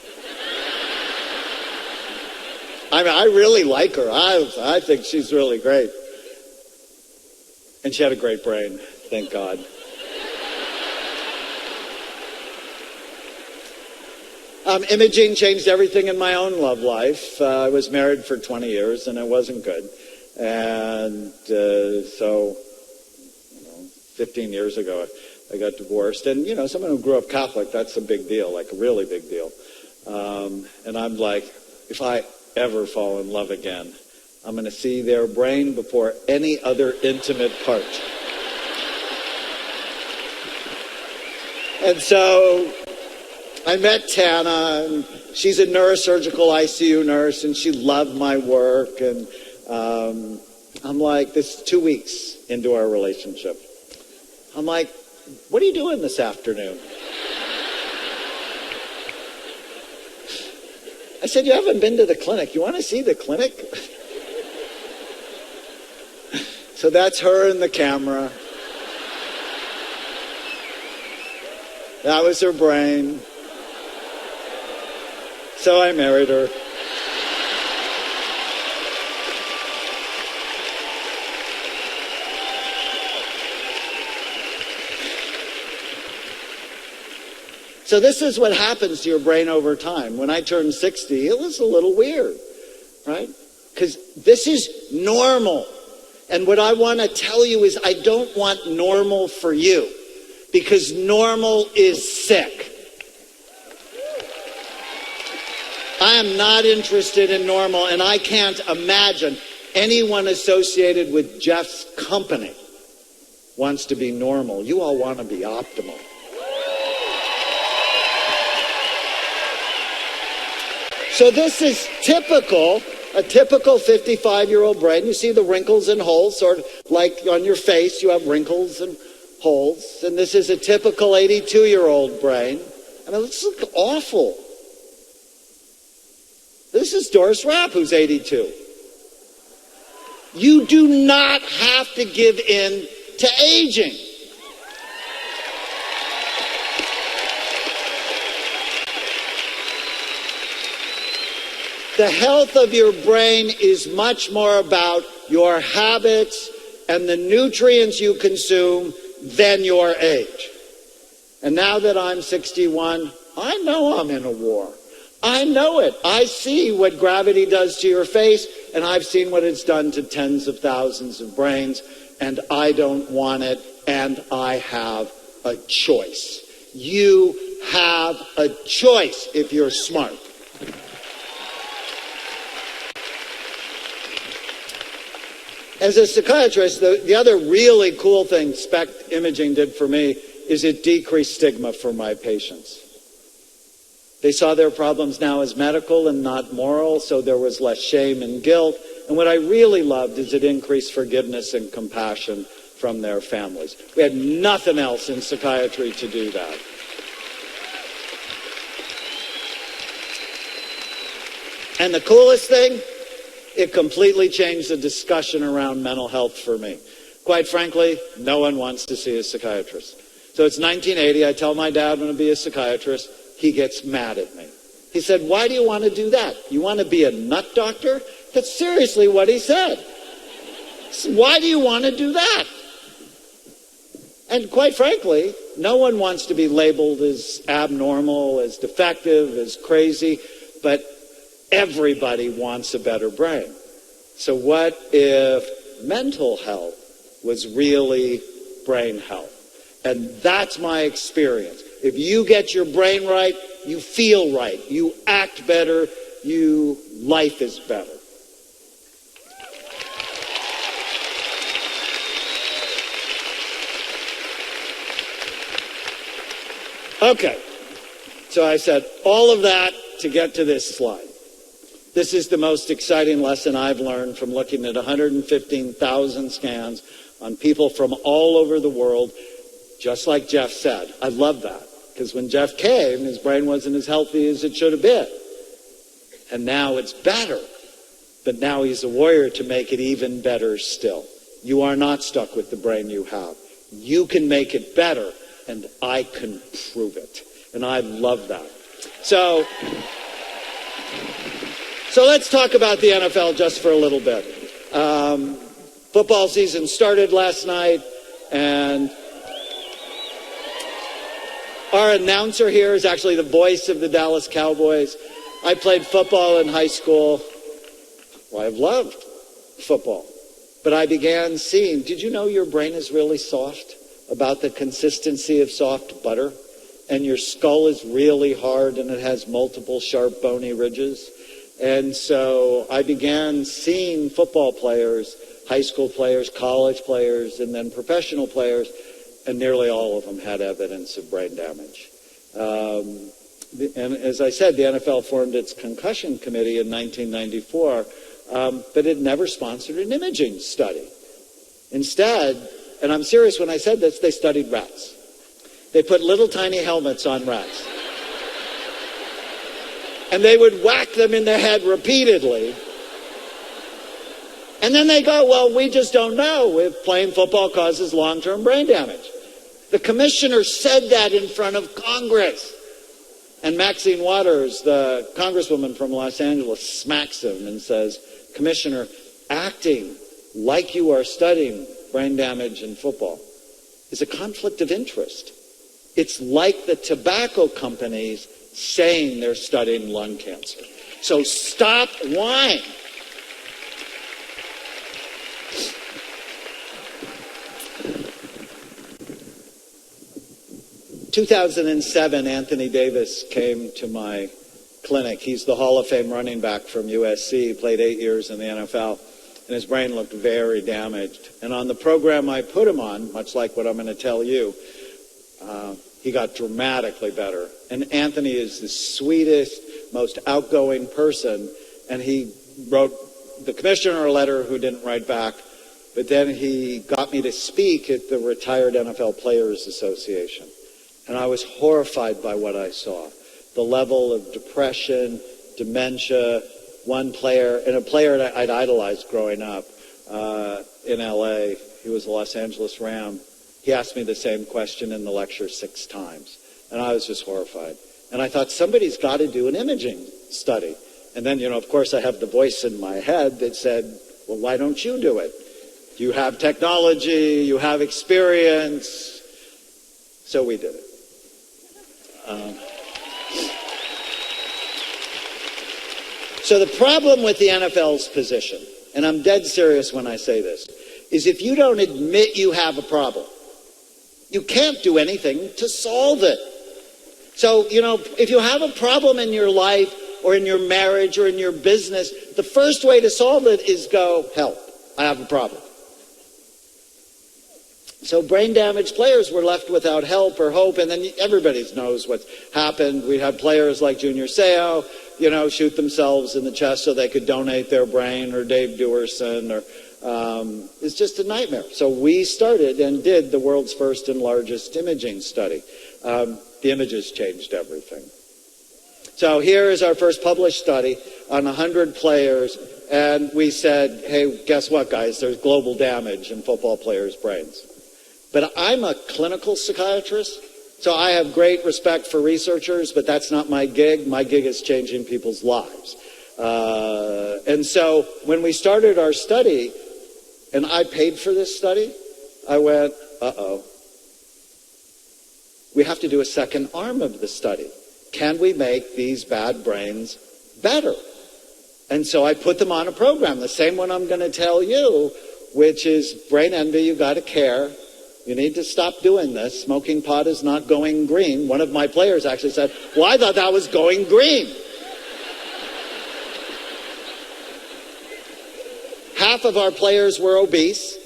I mean, I really like her. I think she's really great. And she had a great brain, thank God. Imaging changed everything in my own love life. I was married for 20 years, and it wasn't good. And so, 15 years ago, I got divorced. And, someone who grew up Catholic, that's a big deal, like a really big deal. And I'm like, if I ever fall in love again, I'm going to see their brain before any other intimate part. And so I met Tana, and she's a neurosurgical ICU nurse, and she loved my work. And I'm like, this is 2 weeks into our relationship. I'm like, what are you doing this afternoon? I said, you haven't been to the clinic. You want to see the clinic? So that's her in the camera. That was her brain. So I married her. So this is what happens to your brain over time. When I turned 60, it was a little weird, right? Because this is normal. And what I want to tell you is I don't want normal for you, because normal is sick. I am not interested in normal, and I can't imagine anyone associated with Jeff's company wants to be normal. You all want to be optimal. So this is typical, a typical 55-year-old brain. You see the wrinkles and holes, sort of like on your face, you have wrinkles and holes. And this is a typical 82-year-old brain. I mean, this looks awful. This is Doris Rapp, who's 82. You do not have to give in to aging. The health of your brain is much more about your habits and the nutrients you consume than your age. And now that I'm 61, I know I'm in a war. I know it. I see what gravity does to your face, and I've seen what it's done to tens of thousands of brains, and I don't want it, and I have a choice. You have a choice if you're smart. As a psychiatrist, the other really cool thing SPECT imaging did for me is it decreased stigma for my patients. They saw their problems now as medical and not moral, so there was less shame and guilt. And what I really loved is it increased forgiveness and compassion from their families. We had nothing else in psychiatry to do that. And the coolest thing, it completely changed the discussion around mental health for me. Quite frankly, no one wants to see a psychiatrist. So it's 1980. I tell my dad I'm going to be a psychiatrist. He gets mad at me. He said, why do you want to do that? You want to be a nut doctor? That's seriously what he said. Why do you want to do that? And quite frankly, no one wants to be labeled as abnormal, as defective, as crazy, but everybody wants a better brain. So what if mental health was really brain health? And that's my experience. If you get your brain right, you feel right, you act better, life is better. Okay, so I said all of that to get to this slide. This is the most exciting lesson I've learned from looking at 115,000 scans on people from all over the world, just like Jeff said. I love that, because when Jeff came, his brain wasn't as healthy as it should have been. And now it's better. But now he's a warrior to make it even better still. You are not stuck with the brain you have. You can make it better, and I can prove it. And I love that. So let's talk about the NFL just for a little bit. Football season started last night, and our announcer here is actually the voice of the Dallas Cowboys. I played football in high school. Well, I've loved football. But I began seeing, did you know your brain is really soft? About the consistency of soft butter? And your skull is really hard and it has multiple sharp bony ridges? And so I began seeing football players, high school players, college players, and then professional players, and nearly all of them had evidence of brain damage. And as I said, the NFL formed its concussion committee in 1994, but it never sponsored an imaging study. Instead, and I'm serious when I said this, they studied rats. They put little tiny helmets on rats. And they would whack them in the head repeatedly. And then they go, well, we just don't know if playing football causes long-term brain damage. The commissioner said that in front of Congress. And Maxine Waters, the congresswoman from Los Angeles, smacks him and says, Commissioner, acting like you are studying brain damage in football is a conflict of interest. It's like the tobacco companies saying they're studying lung cancer. So stop lying. In 2007, Anthony Davis came to my clinic. He's the Hall of Fame running back from USC. He played 8 years in the NFL, and his brain looked very damaged. And on the program I put him on, much like what I'm going to tell you, he got dramatically better. And Anthony is the sweetest, most outgoing person, and he wrote the commissioner a letter who didn't write back, but then he got me to speak at the Retired NFL Players Association. And I was horrified by what I saw. The level of depression, dementia, one player, and a player that I'd idolized growing up in L.A., he was a Los Angeles Ram. He asked me the same question in the lecture 6 times. And I was just horrified. And I thought, somebody's got to do an imaging study. And then, of course, I have the voice in my head that said, well, why don't you do it? You have technology, you have experience. So we did it. So the problem with the NFL's position, and I'm dead serious when I say this, is if you don't admit you have a problem, you can't do anything to solve it. So, if you have a problem in your life or in your marriage or in your business, the first way to solve it is go, help, I have a problem. So brain damaged players were left without help or hope, and then everybody knows what's happened. We had players like Junior Seau, shoot themselves in the chest so they could donate their brain, or Dave Dewerson, or it's just a nightmare. So we started and did the world's first and largest imaging study. The images changed everything. So here is our first published study on 100 players, and we said, hey, guess what, guys? There's global damage in football players' brains. But I'm a clinical psychiatrist, so I have great respect for researchers, but that's not my gig. My gig is changing people's lives. And so when we started our study, and I paid for this study, I went, uh-oh. We have to do a second arm of the study. Can we make these bad brains better? And so I put them on a program, the same one I'm going to tell you, which is brain envy, you got to care. You need to stop doing this. Smoking pot is not going green. One of my players actually said, well, I thought that was going green. Half of our players were obese,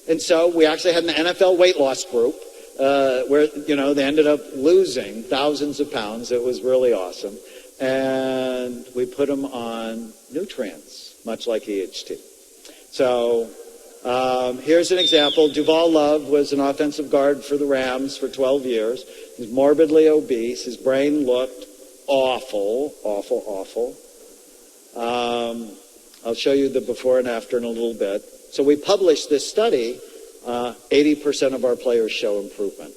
and so we actually had an NFL weight loss group where, they ended up losing thousands of pounds. It was really awesome. And we put them on nutrients, much like EHT. So here's an example. Duval Love was an offensive guard for the Rams for 12 years. He's morbidly obese. His brain looked awful, awful, awful. I'll show you the before and after in a little bit. So we published this study. 80% of our players show improvement.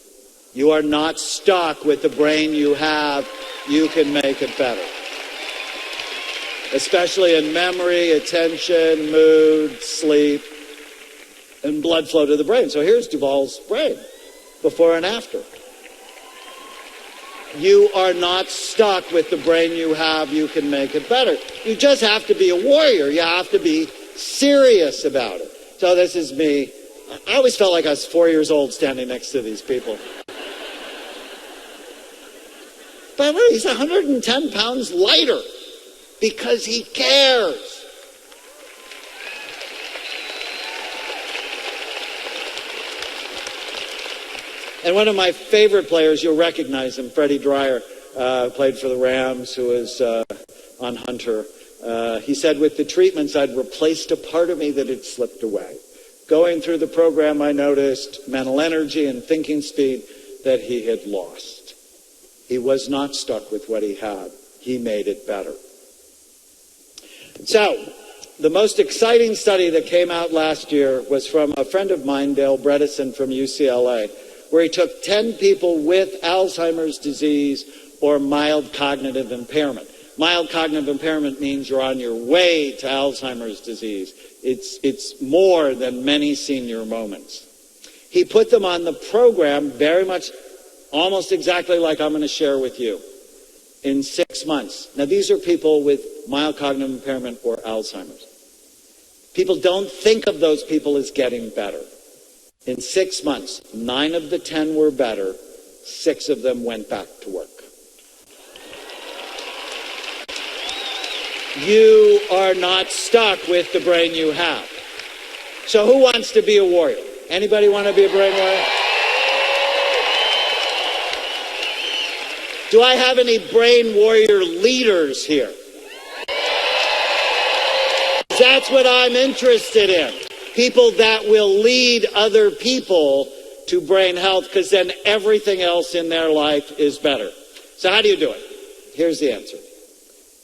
You are not stuck with the brain you have. You can make it better. Especially in memory, attention, mood, sleep, and blood flow to the brain. So here's Duval's brain, before and after. You are not stuck with the brain you have. You can make it better. You just have to be a warrior. You have to be serious about it. So this is me. I always felt like I was 4 years old standing next to these people. But he's 110 pounds lighter because he cares. And one of my favorite players, you'll recognize him, Freddie Dreyer, played for the Rams, who was on Hunter. He said, with the treatments, I'd replaced a part of me that had slipped away. Going through the program, I noticed mental energy and thinking speed that he had lost. He was not stuck with what he had. He made it better. So, the most exciting study that came out last year was from a friend of mine, Dale Bredesen from UCLA, where he took 10 people with Alzheimer's disease or mild cognitive impairment. Mild cognitive impairment means you're on your way to Alzheimer's disease. It's more than many senior moments. He put them on the program very much, almost exactly like I'm going to share with you, in 6 months. Now, these are people with mild cognitive impairment or Alzheimer's. People don't think of those people as getting better. In 6 months, 9 of the 10 were better. 6 of them went back to work. You are not stuck with the brain you have. So who wants to be a warrior? Anybody want to be a brain warrior? Do I have any brain warrior leaders here? That's what I'm interested in. People that will lead other people to brain health, because then everything else in their life is better. So how do you do it? Here's the answer.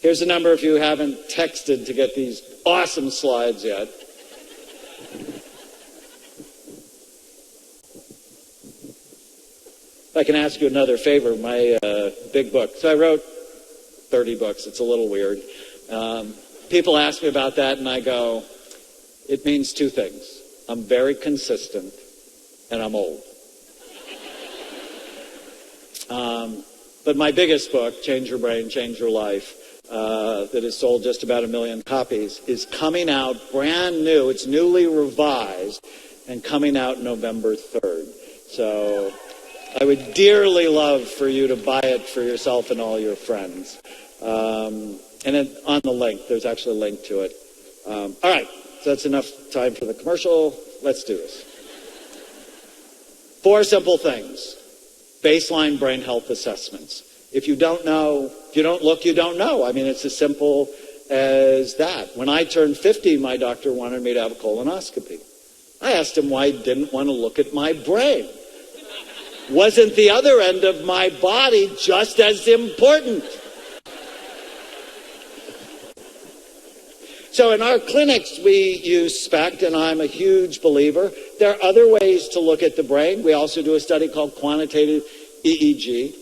Here's a number if you haven't texted to get these awesome slides yet. If I can ask you another favor, my big book. So I wrote 30 books. It's a little weird. People ask me about that, and I go, it means 2 things. I'm very consistent, and I'm old. But my biggest book, Change Your Brain, Change Your Life, that has sold just about 1 million copies, is coming out brand new. It's newly revised and coming out November 3rd. So I would dearly love for you to buy it for yourself and all your friends. And then on the link, there's actually a link to it. All right, so that's enough time for the commercial. Let's do this. 4 simple things. Baseline brain health assessments. If you don't know, if you don't look, you don't know. I mean, it's as simple as that. When I turned 50, my doctor wanted me to have a colonoscopy. I asked him why he didn't want to look at my brain. Wasn't the other end of my body just as important? So in our clinics, we use SPECT, and I'm a huge believer. There are other ways to look at the brain. We also do a study called quantitative EEG.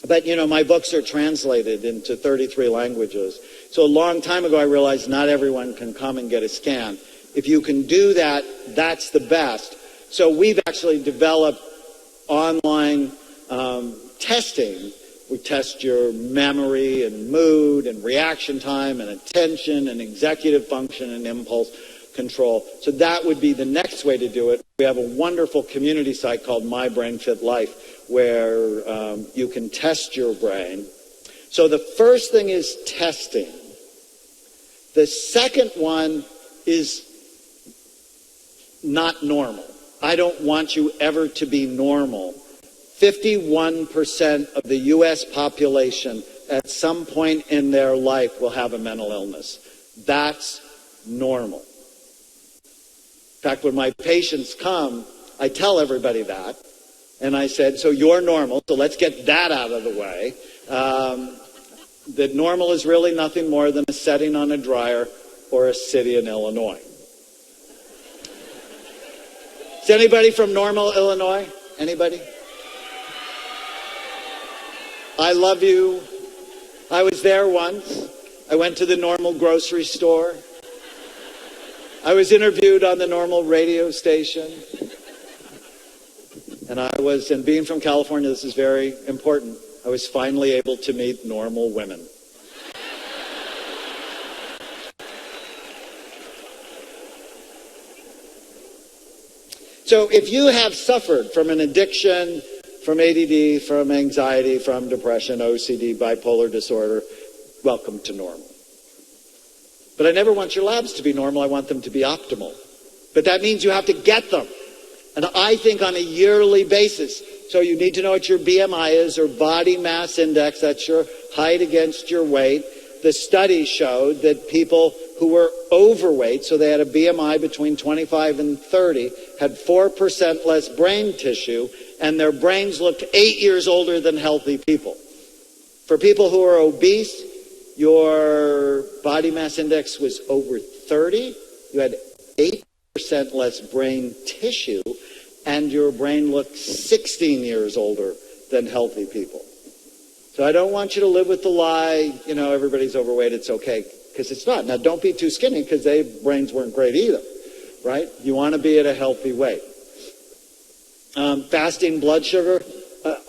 But, you know, my books are translated into 33 languages. So a long time ago, I realized not everyone can come and get a scan. If you can do that, that's the best. So we've actually developed online testing. We test your memory and mood and reaction time and attention and executive function and impulse control. So that would be the next way to do it. We have a wonderful community site called My Brain Fit Life where you can test your brain. So the first thing is testing. The second one is not normal. I don't want you ever to be normal. 51% of the U.S. population at some point in their life will have a mental illness. That's normal. In fact, when my patients come, I tell everybody that. And I said, so you're normal, so let's get that out of the way. That normal is really nothing more than a setting on a dryer or a city in Illinois. Is anybody from Normal, Illinois? Anybody? I love you. I was there once. I went to the Normal grocery store. I was interviewed on the Normal radio station. And being from California, this is very important. I was finally able to meet normal women. So if you have suffered from an addiction, from ADD, from anxiety, from depression, OCD, bipolar disorder, welcome to normal. But I never want your labs to be normal. I want them to be optimal. But that means you have to get them. And I think on a yearly basis. So you need to know what your BMI is, or body mass index. That's your height against your weight. The study showed that people who were overweight, so they had a BMI between 25 and 30, had 4% less brain tissue, and their brains looked 8 years older than healthy people. For people who are obese, your body mass index was over 30. You had 8% less brain tissue, and your brain looked 16 years older than healthy people. So I don't want you to live with the lie, you know, everybody's overweight, it's okay, because it's not. Now, don't be too skinny, because their brains weren't great either, right? You want to be at a healthy weight. Fasting blood sugar,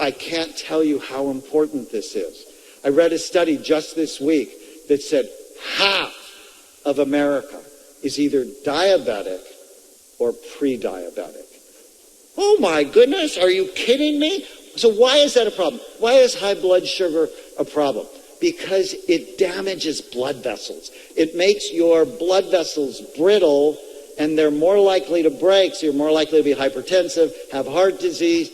I can't tell you how important this is. I read a study just this week that said half of America is either diabetic or pre-diabetic. Oh my goodness, are you kidding me? So why is that a problem? Why is high blood sugar a problem? Because it damages blood vessels. It makes your blood vessels brittle, and they're more likely to break, so you're more likely to be hypertensive, have heart disease,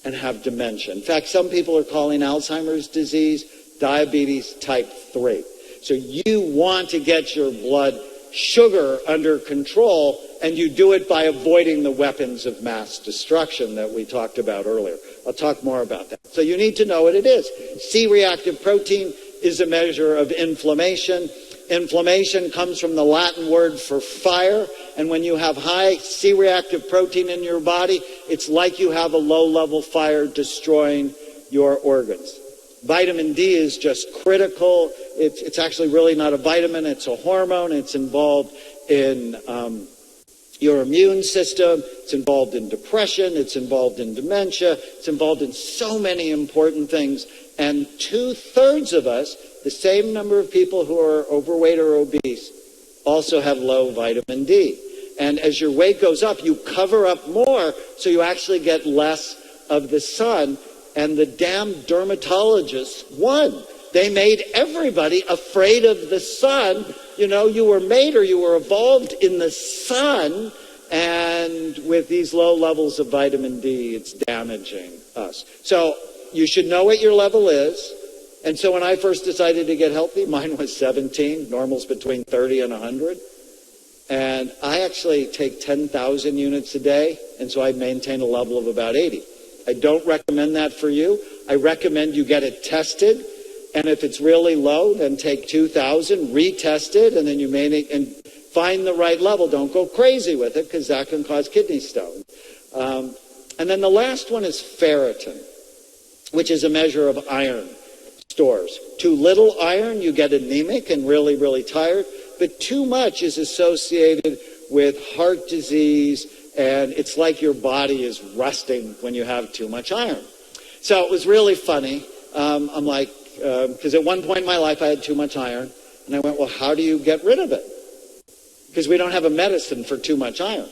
and have dementia. In fact, some people are calling Alzheimer's disease diabetes type 3. So you want to get your blood sugar under control, and you do it by avoiding the weapons of mass destruction that we talked about earlier. I'll talk more about that. So you need to know what it is. C-reactive protein is a measure of inflammation. Inflammation comes from the Latin word for fire, and when you have high C-reactive protein in your body, it's like you have a low-level fire destroying your organs. Vitamin D is just critical. It's actually really not a vitamin, it's a hormone. It's involved in your immune system. It's involved in depression. It's involved in dementia. It's involved in so many important things. And 2/3 of us, the same number of people who are overweight or obese, also have low vitamin D. And as your weight goes up, you cover up more, so you actually get less of the sun. And the damn dermatologists won. They made everybody afraid of the sun. You know, you were made or you were evolved in the sun And with these low levels of vitamin D, it's damaging us. So you should know what your level is. And so when I first decided to get healthy, mine was 17. Normal's between 30 and 100. And I actually take 10,000 units a day, and so I maintain a level of about 80. I don't recommend that for you. I recommend you get it tested, and if it's really low, then take 2,000, retest it, and then you and find the right level. Don't go crazy with it, because that can cause kidney stone. And then the last one is ferritin, which is a measure of iron stores. Too little iron, you get anemic and really, really tired. But too much is associated with heart disease, and it's like your body is rusting when you have too much iron. So it was really funny. I'm like, because at one point in my life I had too much iron, and I went, well, how do you get rid of it? Because we don't have a medicine for too much iron.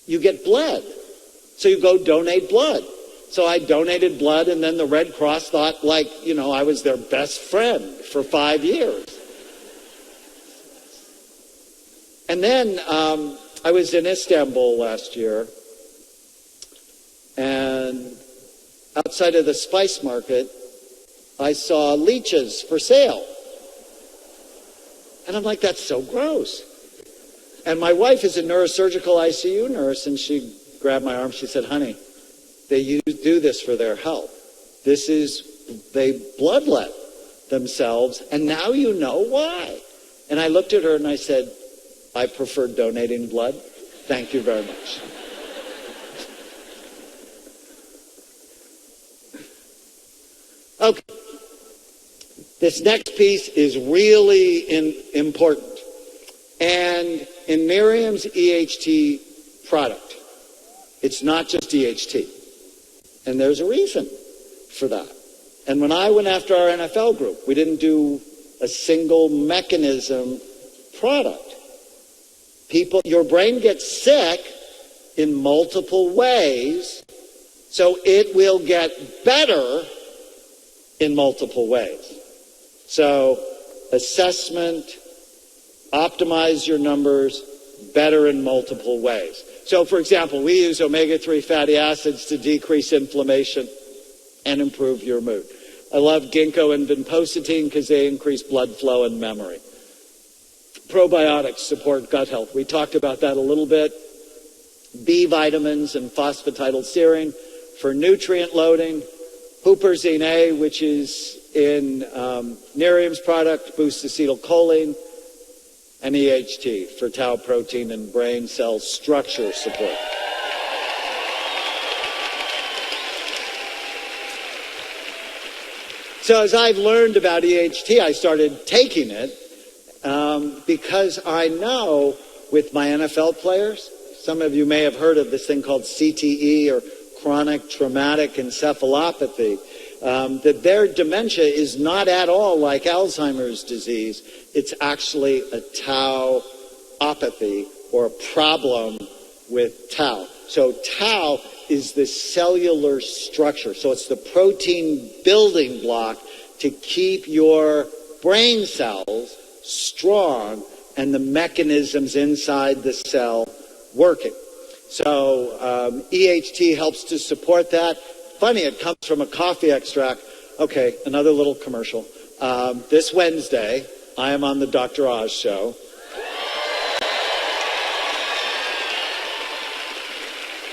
You get blood. So you go donate blood. So I donated blood, and then the Red Cross thought, I was their best friend for 5 years. And then I was in Istanbul last year, and outside of the spice market, I saw leeches for sale. And I'm like, that's so gross. And my wife is a neurosurgical ICU nurse, and she grabbed my arm. She said, honey, they do this for their health. They bloodlet themselves, and now you know why. And I looked at her and I said, I prefer donating blood. Thank you very much. Okay. This next piece is really important. And in Nerium's EHT product, it's not just EHT. And there's a reason for that. And when I went after our NFL group, we didn't do a single mechanism product. Your brain gets sick in multiple ways, so it will get better in multiple ways. So assessment, optimize your numbers, better in multiple ways. So, for example, we use omega-3 fatty acids to decrease inflammation and improve your mood. I love ginkgo and vinpocetine because they increase blood flow and memory. Probiotics support gut health. We talked about that a little bit. B vitamins and phosphatidylserine for nutrient loading. Huperzine A, which is in Nerium's product, boosts acetylcholine. And EHT for tau protein and brain cell structure support. So as I've learned about EHT, I started taking it because I know with my NFL players, some of you may have heard of this thing called CTE or chronic traumatic encephalopathy, that their dementia is not at all like Alzheimer's disease. It's actually a tauopathy or a problem with tau. So tau is the cellular structure. So it's the protein building block to keep your brain cells strong and the mechanisms inside the cell working. So EHT helps to support that. Funny, it comes from a coffee extract. Okay, another little commercial. This Wednesday, I am on the Dr. Oz show.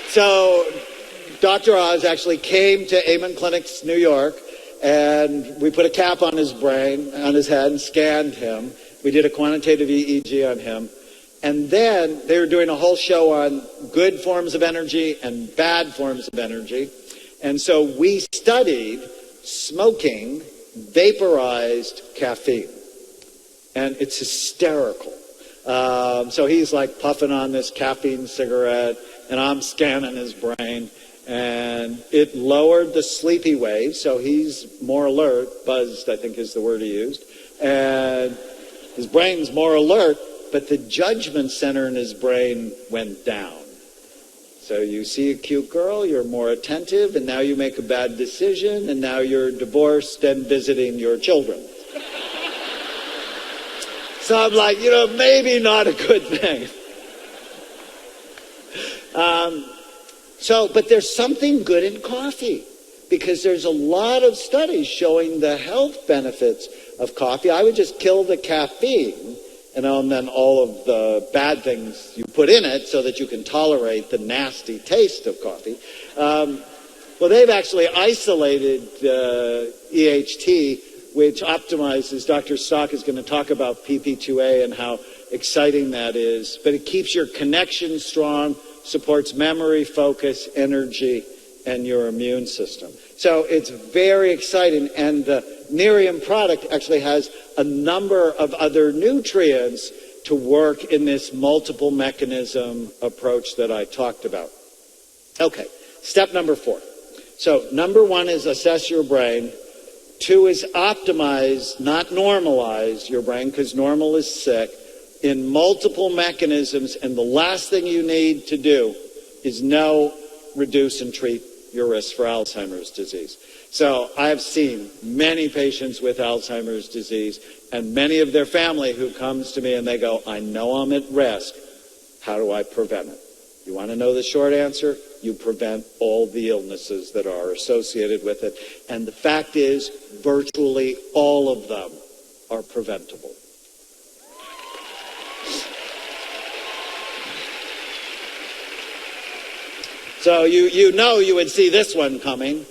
So Dr. Oz actually came to Amen Clinics, New York, and we put a cap on his brain, on his head, and scanned him. We did a quantitative EEG on him. And then they were doing a whole show on good forms of energy and bad forms of energy. And so we studied smoking vaporized caffeine. And it's hysterical. So he's like puffing on this caffeine cigarette, and I'm scanning his brain. And it lowered the sleepy wave, so he's more alert. Buzzed, I think is the word he used. And his brain's more alert, but the judgment center in his brain went down. So you see a cute girl, you're more attentive, and now you make a bad decision, and now you're divorced and visiting your children. So I'm like, maybe not a good thing. But there's something good in coffee, because there's a lot of studies showing the health benefits of coffee. I would just kill the caffeine, and then all of the bad things you put in it so that you can tolerate the nasty taste of coffee. Well, they've actually isolated EHT, which optimizes. Dr. Stock is going to talk about PP2A and how exciting that is. But it keeps your connection strong, supports memory, focus, energy, and your immune system. So it's very exciting. And the Nerium product actually has a number of other nutrients to work in this multiple mechanism approach that I talked about. Okay, step number 4. So number 1 is assess your brain. 2 is optimize, not normalize your brain, because normal is sick, in multiple mechanisms. And the last thing you need to do is know, reduce, and treat your risk for Alzheimer's disease. So I've seen many patients with Alzheimer's disease and many of their family who comes to me and they go, I know I'm at risk. How do I prevent it? You want to know the short answer? You prevent all the illnesses that are associated with it. And the fact is, virtually all of them are preventable. So you know you would see this one coming.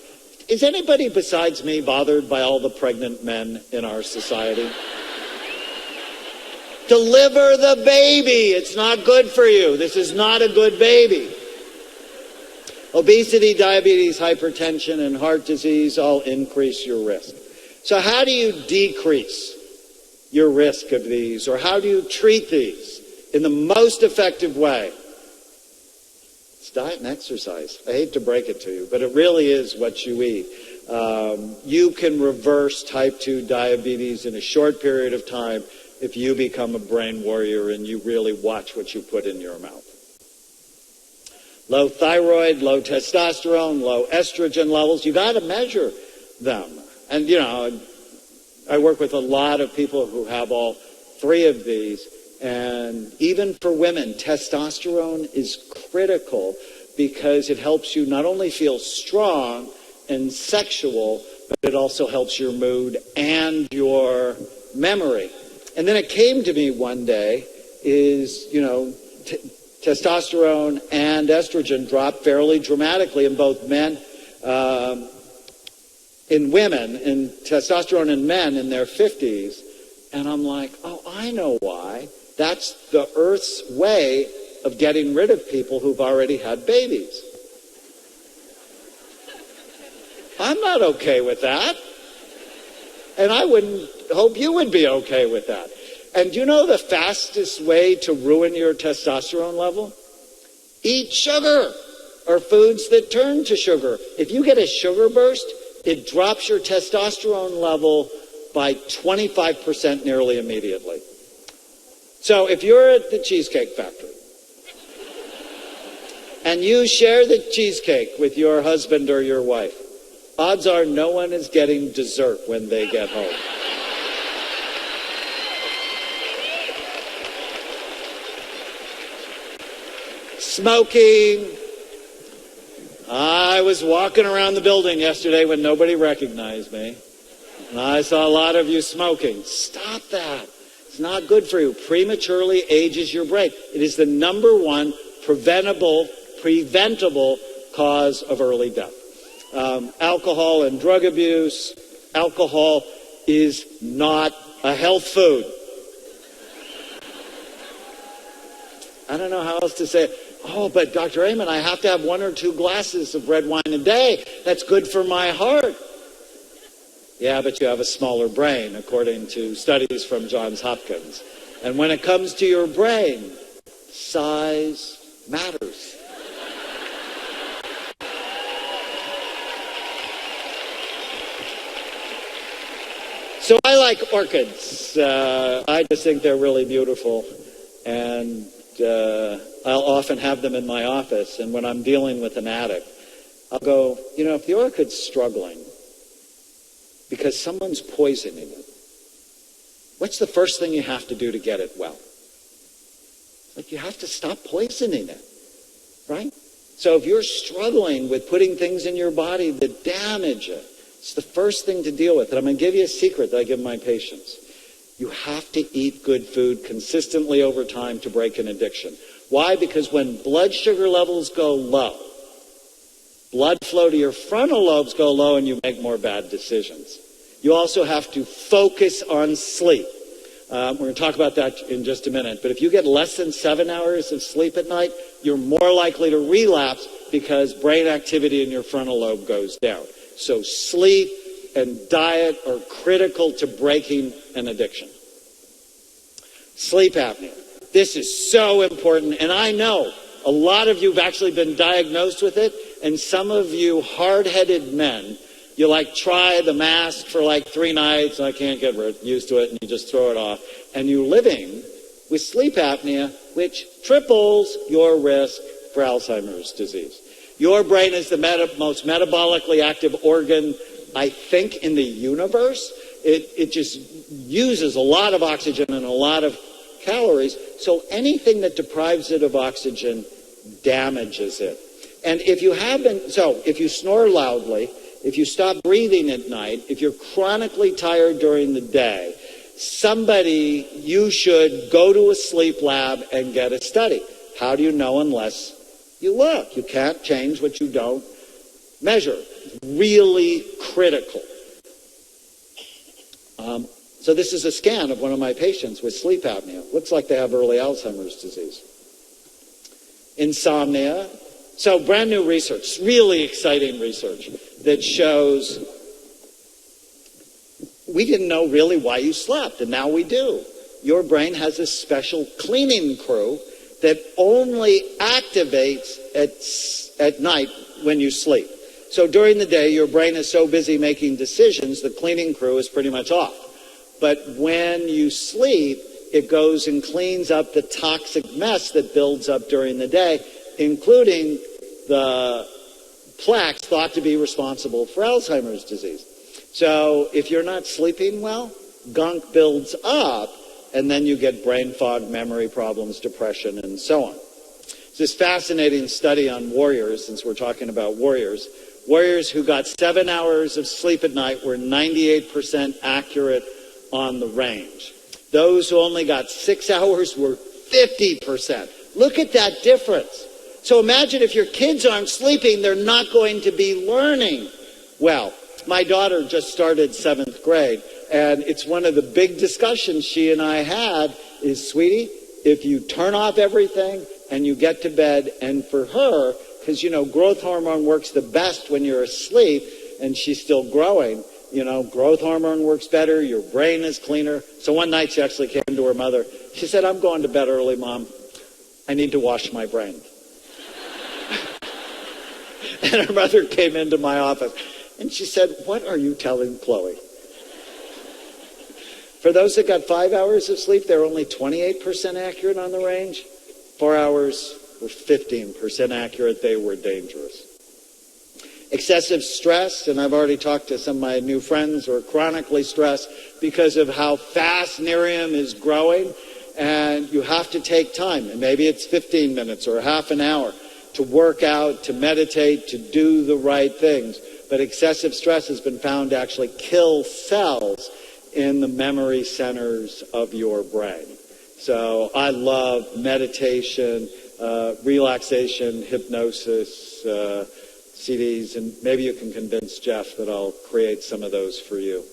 Is anybody besides me bothered by all the pregnant men in our society? Deliver the baby. It's not good for you. This is not a good baby. Obesity, diabetes, hypertension, and heart disease all increase your risk. So how do you decrease your risk of these, or how do you treat these in the most effective way? It's diet and exercise. I hate to break it to you, but it really is what you eat. You can reverse type 2 diabetes in a short period of time if you become a brain warrior and you really watch what you put in your mouth. Low thyroid, low testosterone, low estrogen levels, you got to measure them. And, I work with a lot of people who have all 3 of these. And even for women, testosterone is critical because it helps you not only feel strong and sexual, but it also helps your mood and your memory. And then it came to me one day is, testosterone and estrogen drop fairly dramatically in both men, in women, and testosterone in men in their 50s. And I'm like, oh, I know why. That's the Earth's way of getting rid of people who've already had babies. I'm not okay with that. And I wouldn't hope you would be okay with that. And you know the fastest way to ruin your testosterone level? Eat sugar or foods that turn to sugar. If you get a sugar burst, it drops your testosterone level by 25% nearly immediately. So if you're at the Cheesecake Factory and you share the cheesecake with your husband or your wife, odds are no one is getting dessert when they get home. Smoking. I was walking around the building yesterday when nobody recognized me, and I saw a lot of you smoking. Stop that. It's not good for you. Prematurely ages your brain. It is the number 1 preventable cause of early death. Alcohol and drug abuse. Alcohol is not a health food. I don't know how else to say it. Oh, but Dr. Amen, I have to have 1 or 2 glasses of red wine a day. That's good for my heart. Yeah, but you have a smaller brain, according to studies from Johns Hopkins. And when it comes to your brain, size matters. So I like orchids. I just think they're really beautiful. And I'll often have them in my office. And when I'm dealing with an addict, I'll go, if the orchid's struggling because someone's poisoning it, what's the first thing you have to do to get it well? You have to stop poisoning it. right? So if you're struggling with putting things in your body that damage it, it's the first thing to deal with. And I'm going to give you a secret that I give my patients. You have to eat good food consistently over time to break an addiction. Why? Because when blood sugar levels go low, blood flow to your frontal lobes go low and you make more bad decisions. You also have to focus on sleep. We're going to talk about that in just a minute. But if you get less than 7 hours of sleep at night, you're more likely to relapse because brain activity in your frontal lobe goes down. So sleep and diet are critical to breaking an addiction. Sleep apnea. This is so important. And I know a lot of you have actually been diagnosed with it. And some of you hard-headed men, you try the mask for 3 nights, and I can't get used to it, and you just throw it off. And you're living with sleep apnea, which triples your risk for Alzheimer's disease. Your brain is the most metabolically active organ, I think, in the universe. It just uses a lot of oxygen and a lot of calories. So anything that deprives it of oxygen damages it. And if you snore loudly, if you stop breathing at night, if you're chronically tired during the day, you should go to a sleep lab and get a study. How do you know unless you look? You can't change what you don't measure. Really critical. So this is a scan of one of my patients with sleep apnea. Looks like they have early Alzheimer's disease. Insomnia. So brand new research, really exciting research that shows we didn't know really why you slept, and now we do. Your brain has a special cleaning crew that only activates at night when you sleep. So during the day, your brain is so busy making decisions, the cleaning crew is pretty much off. But when you sleep, it goes and cleans up the toxic mess that builds up during the day, including the plaques thought to be responsible for Alzheimer's disease. So if you're not sleeping well, gunk builds up, and then you get brain fog, memory problems, depression, and so on. It's this fascinating study on warriors, since we're talking about warriors. Warriors who got 7 hours of sleep at night were 98% accurate on the range. Those who only got 6 hours were 50%. Look at that difference. So imagine if your kids aren't sleeping, they're not going to be learning well. My daughter just started 7th grade, and it's one of the big discussions she and I had is, sweetie, if you turn off everything and you get to bed, and for her, because, growth hormone works the best when you're asleep and she's still growing, growth hormone works better, your brain is cleaner. So one night she actually came to her mother. She said, I'm going to bed early, Mom. I need to wash my brain. And her mother came into my office and she said, what are you telling Chloe? For those that got 5 hours of sleep, they're only 28% accurate on the range. 4 hours were 15% accurate. They were dangerous. Excessive stress, and I've already talked to some of my new friends who are chronically stressed because of how fast Nerium is growing, and you have to take time, and maybe it's 15 minutes or half an hour to work out, to meditate, to do the right things. But excessive stress has been found to actually kill cells in the memory centers of your brain. So I love meditation, relaxation, hypnosis, CDs, and maybe you can convince Jeff that I'll create some of those for you.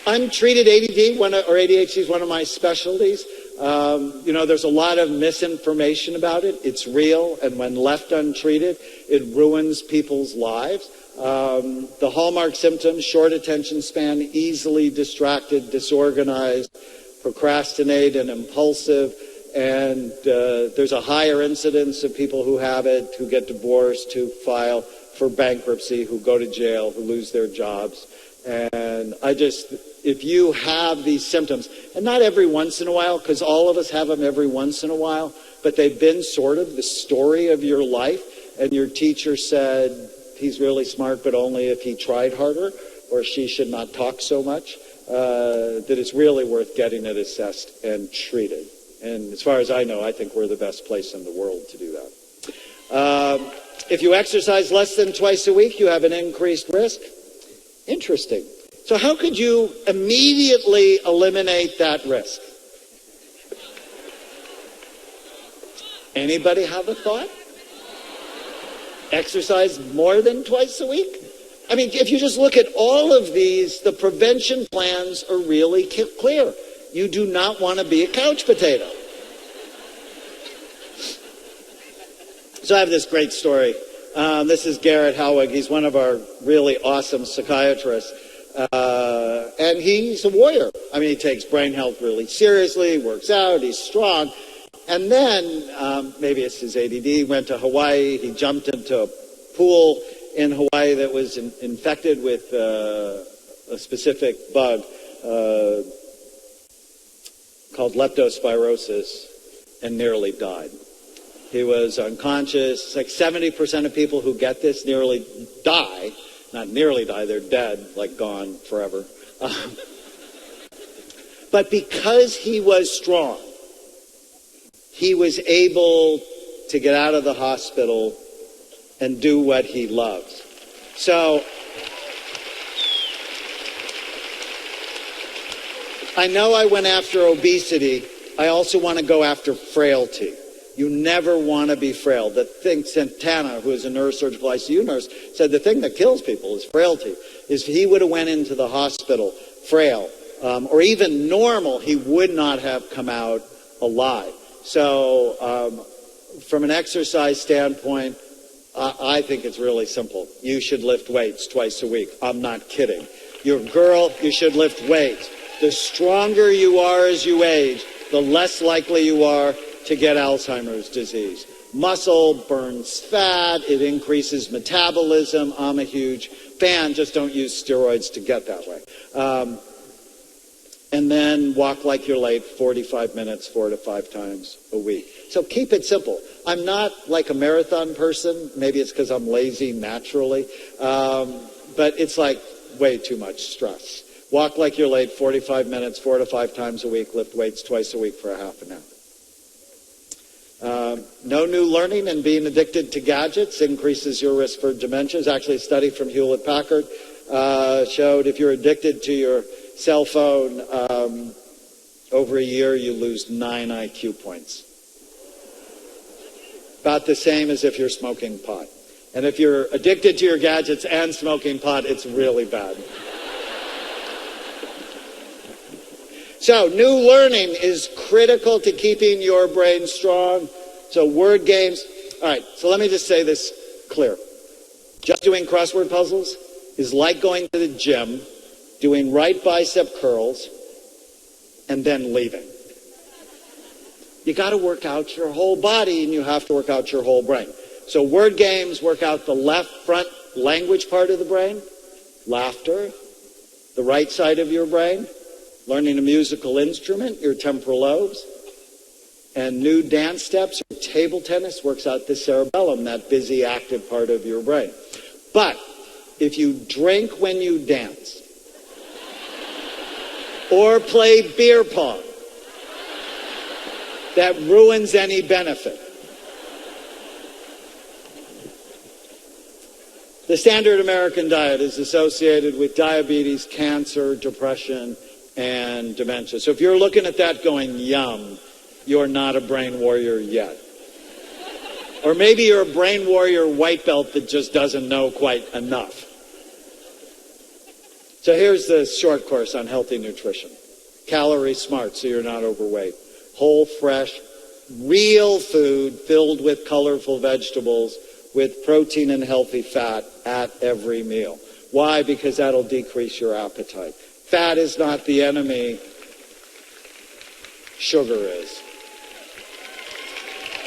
Untreated ADD, or ADHD is one of my specialties. There's a lot of misinformation about it. It's real, and when left untreated, it ruins people's lives. The hallmark symptoms: short attention span, easily distracted, disorganized, procrastinate, and impulsive. And there's a higher incidence of people who have it, who get divorced, who file for bankruptcy, who go to jail, who lose their jobs. And if you have these symptoms, and not every once in a while, because all of us have them every once in a while, but they've been sort of the story of your life, and your teacher said, he's really smart, but only if he tried harder, or she should not talk so much. that it's really worth getting it assessed and treated. And as far as I know, I think we're the best place in the world to do that. If you exercise less than twice a week, you have an increased risk. Interesting. So how could you immediately eliminate that risk? Anybody have a thought? Exercise more than twice a week? I mean, if you just look at all of these, the prevention plans are really clear. You do not want to be a couch potato. So I have this great story. This is Garrett Howig. He's one of our really awesome psychiatrists. And he's a warrior. I mean, he takes brain health really seriously, works out, he's strong. And then, maybe it's his ADD, went to Hawaii. He jumped into a pool in Hawaii that was infected with a specific bug called leptospirosis and nearly died. He was unconscious. It's like 70% of people who get this nearly die. Not nearly die, they're dead, like gone forever. But because he was strong, he was able to get out of the hospital and do what he loves. So, I know I went after obesity. I also want to go after frailty. You never want to be frail. The thing, Santana, who is a neurosurgical ICU nurse, said the thing that kills people is frailty. If he would have went into the hospital frail, or even normal, he would not have come out alive. So, from an exercise standpoint, I think it's really simple. You should lift weights twice a week. I'm not kidding. You're a girl, you should lift weights. The stronger you are as you age, the less likely you are to get Alzheimer's disease. Muscle burns fat, it increases metabolism. I'm a huge fan, just don't use steroids to get that way. And then walk like you're late 45 minutes, 4 to 5 times a week. So keep it simple. I'm not like a marathon person. Maybe it's because I'm lazy naturally. But it's like way too much stress. Walk like you're late 45 minutes, 4 to 5 times a week. Lift weights twice a week for a half an hour. No new learning and being addicted to gadgets increases your risk for dementia. There's actually a study from Hewlett-Packard showed if you're addicted to your cell phone, over a year you lose 9 IQ points. About the same as if you're smoking pot. And if you're addicted to your gadgets and smoking pot, it's really bad. So, new learning is critical to keeping your brain strong. So, word games. All right, so let me just say this clear. Just doing crossword puzzles is like going to the gym, doing right bicep curls, and then leaving. You got to work out your whole body, and you have to work out your whole brain. So word games work out the left front language part of the brain, laughter, the right side of your brain, learning a musical instrument, your temporal lobes, and new dance steps or table tennis works out the cerebellum, that busy, active part of your brain. But if you drink when you dance, or play beer pong, that ruins any benefit. The standard American diet is associated with diabetes, cancer, depression, and dementia. So if you're looking at that going, yum, you're not a brain warrior yet. Or maybe you're a brain warrior white belt that just doesn't know quite enough. So here's the short course on healthy nutrition. Calorie smart, so you're not overweight. Whole, fresh, real food filled with colorful vegetables with protein and healthy fat at every meal. Why? Because that'll decrease your appetite. Fat is not the enemy. Sugar is.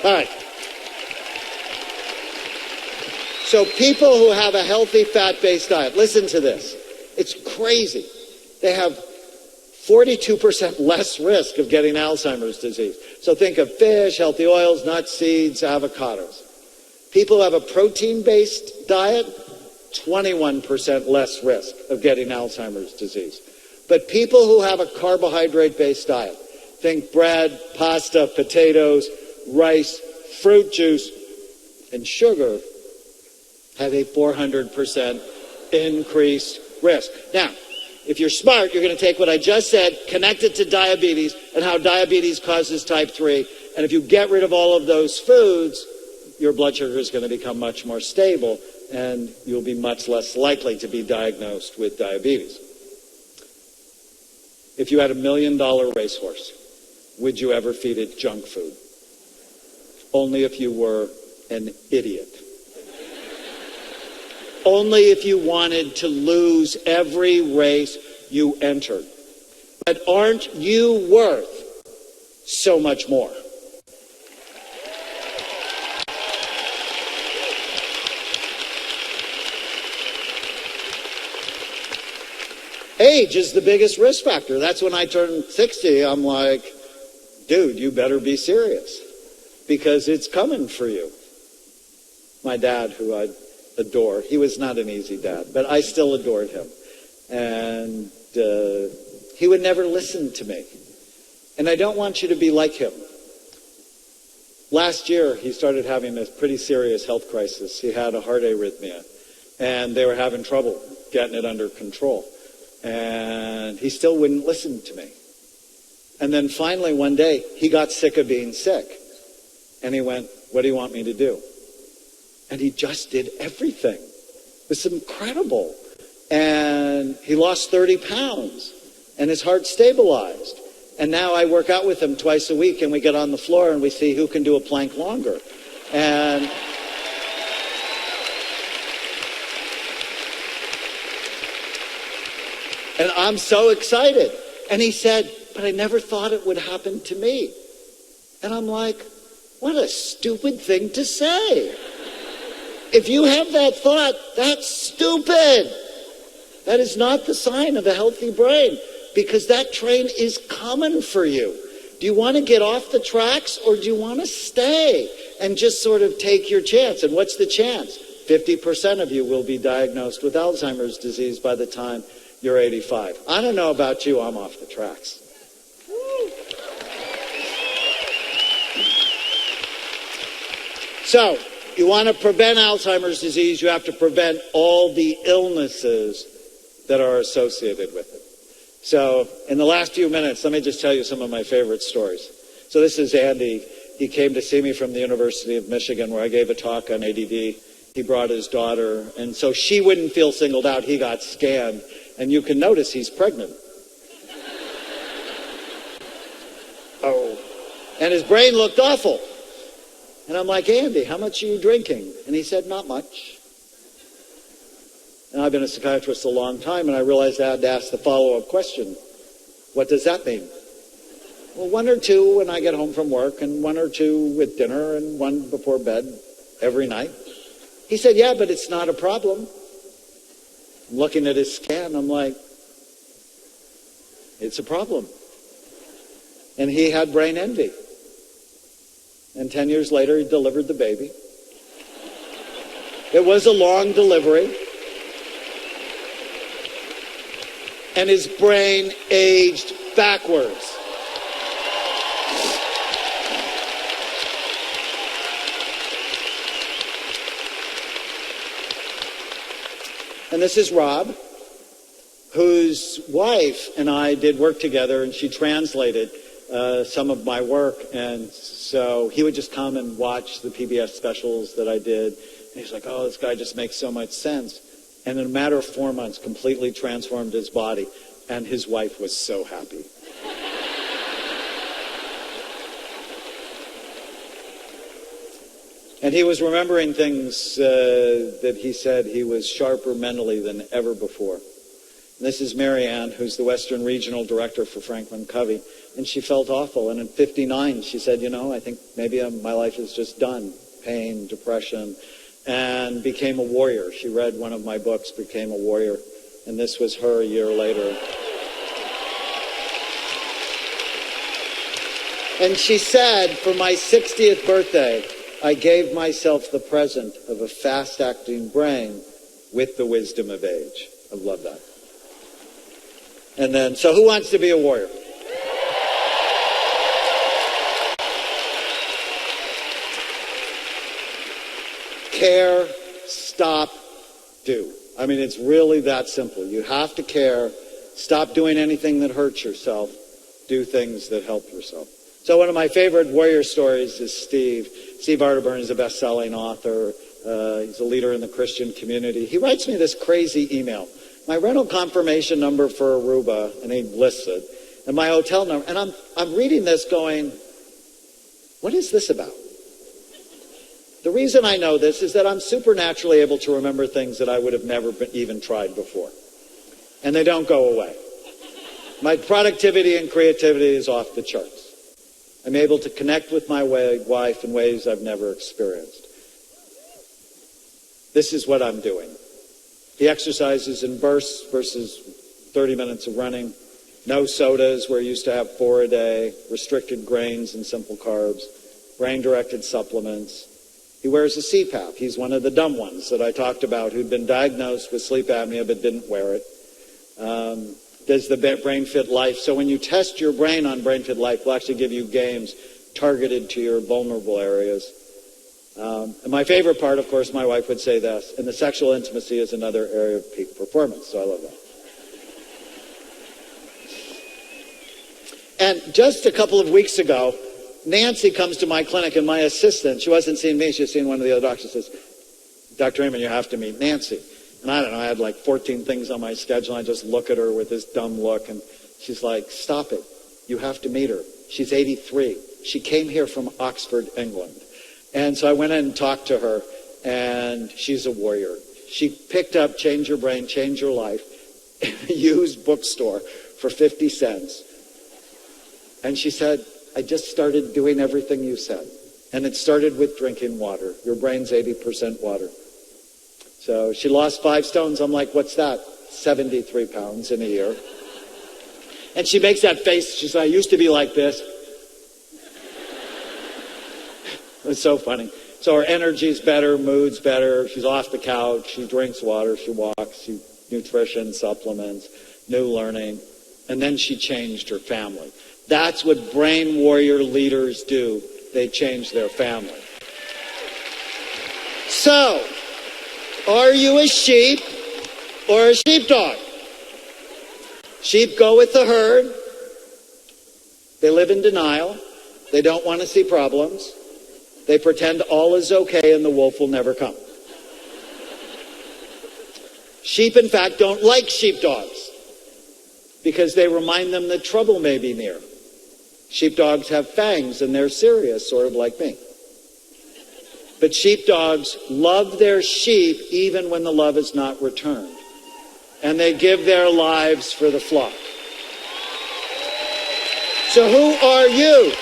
All right. So people who have a healthy fat-based diet, listen to this. It's crazy. They have 42% less risk of getting Alzheimer's disease. So think of fish, healthy oils, nuts, seeds, avocados. People who have a protein-based diet, 21% less risk of getting Alzheimer's disease. But people who have a carbohydrate-based diet, think bread, pasta, potatoes, rice, fruit juice, and sugar, have a 400% increased risk. Now, if you're smart, you're going to take what I just said, connect it to diabetes and how diabetes causes type 3. And if you get rid of all of those foods, your blood sugar is going to become much more stable and you'll be much less likely to be diagnosed with diabetes. If you had $1 million racehorse, would you ever feed it junk food? Only if you were an idiot. Only if you wanted to lose every race you entered. But aren't you worth so much more? Age is the biggest risk factor. That's when I turned 60, I'm like, dude, you better be serious because it's coming for you. My dad, who I adore, he was not an easy dad, but I still adored him. And he would never listen to me. And I don't want you to be like him. Last year, he started having a pretty serious health crisis. He had a heart arrhythmia, and they were having trouble getting it under control. And he still wouldn't listen to me. And then finally one day, he got sick of being sick. And he went, what do you want me to do? And he just did everything. It was incredible. And he lost 30 pounds. And his heart stabilized. And now I work out with him twice a week. And we get on the floor and we see who can do a plank longer. And I'm so excited. And he said, but I never thought it would happen to me. And I'm like, what a stupid thing to say. If you have that thought, that's stupid. That is not the sign of a healthy brain because that train is coming for you. Do you want to get off the tracks or do you want to stay and just sort of take your chance? And what's the chance? 50% of you will be diagnosed with Alzheimer's disease by the time you're 85. I don't know about you, I'm off the tracks. So, you want to prevent Alzheimer's disease, you have to prevent all the illnesses that are associated with it. So, in the last few minutes, let me just tell you some of my favorite stories. So this is Andy. He came to see me from the University of Michigan where I gave a talk on ADD. He brought his daughter, and so she wouldn't feel singled out. He got scanned, and you can notice he's pregnant. Oh. And his brain looked awful. And I'm like, Andy, how much are you drinking? And he said, not much. And I've been a psychiatrist a long time, and I realized I had to ask the follow-up question. What does that mean? Well, 1 or 2 when I get home from work, and 1 or 2 with dinner, and 1 before bed every night. He said, yeah, but it's not a problem. I'm looking at his scan, I'm like, it's a problem. And he had brain envy. And 10 years later, he delivered the baby. It was a long delivery. And his brain aged backwards. And this is Rob, whose wife and I did work together, and she translated some of my work. And so he would just come and watch the PBS specials that I did. And he's like, oh, this guy just makes so much sense. And in a matter of 4 months, completely transformed his body. And his wife was so happy. And he was remembering things that he said he was sharper mentally than ever before. And this is Mary Ann, who's the Western Regional Director for Franklin Covey. And she felt awful. And at 59, she said, you know, I think maybe my life is just done. Pain, depression, and became a warrior. She read one of my books, became a warrior. And this was her a year later. And she said, for my 60th birthday, I gave myself the present of a fast-acting brain with the wisdom of age. I love that. And then, so who wants to be a warrior? Care, stop, do. I mean, it's really that simple. You have to care, stop doing anything that hurts yourself, do things that help yourself. So one of my favorite warrior stories is Steve. Steve Arterburn is a best-selling author. He's a leader in the Christian community. He writes me this crazy email. My rental confirmation number for Aruba, and he lists it, and my hotel number. And I'm reading this going, what is this about? The reason I know this is that I'm supernaturally able to remember things that I would have never even tried before. And they don't go away. My productivity and creativity is off the charts. I'm able to connect with my wife in ways I've never experienced. This is what I'm doing. He exercises in bursts versus 30 minutes of running. No sodas where he used to have 4 a day. Restricted grains and simple carbs. Brain-directed supplements. He wears a CPAP. He's one of the dumb ones that I talked about who'd been diagnosed with sleep apnea but didn't wear it. Does the Brain Fit Life. So when you test your brain on Brain Fit Life, we'll actually give you games targeted to your vulnerable areas. And my favorite part, of course, my wife would say this, and the sexual intimacy is another area of peak performance. So I love that. And just a couple of weeks ago, Nancy comes to my clinic, and my assistant, she wasn't seeing me, she was seeing one of the other doctors, says, Dr. Amen, you have to meet Nancy. And I don't know, I had like 14 things on my schedule, and I just look at her with this dumb look, and she's like, stop it. You have to meet her. She's 83. She came here from Oxford, England. And so I went in and talked to her, and she's a warrior. She picked up Change Your Brain, Change Your Life, in a used bookstore for 50 cents. And she said, I just started doing everything you said. And it started with drinking water. Your brain's 80% water. So she lost 5 stones. I'm like, what's that? 73 pounds in a year. And she makes that face. She said, I used to be like this. It's so funny. So her energy's better, mood's better. She's off the couch. She drinks water. She walks. Nutrition, supplements, new learning. And then she changed her family. That's what brain warrior leaders do. They change their family. So, are you a sheep or a sheepdog? Sheep go with the herd. They live in denial. They don't want to see problems. They pretend all is okay and the wolf will never come. Sheep, in fact, don't like sheepdogs because they remind them that trouble may be near. Sheepdogs have fangs and they're serious, sort of like me. But sheepdogs love their sheep even when the love is not returned. And they give their lives for the flock. So who are you?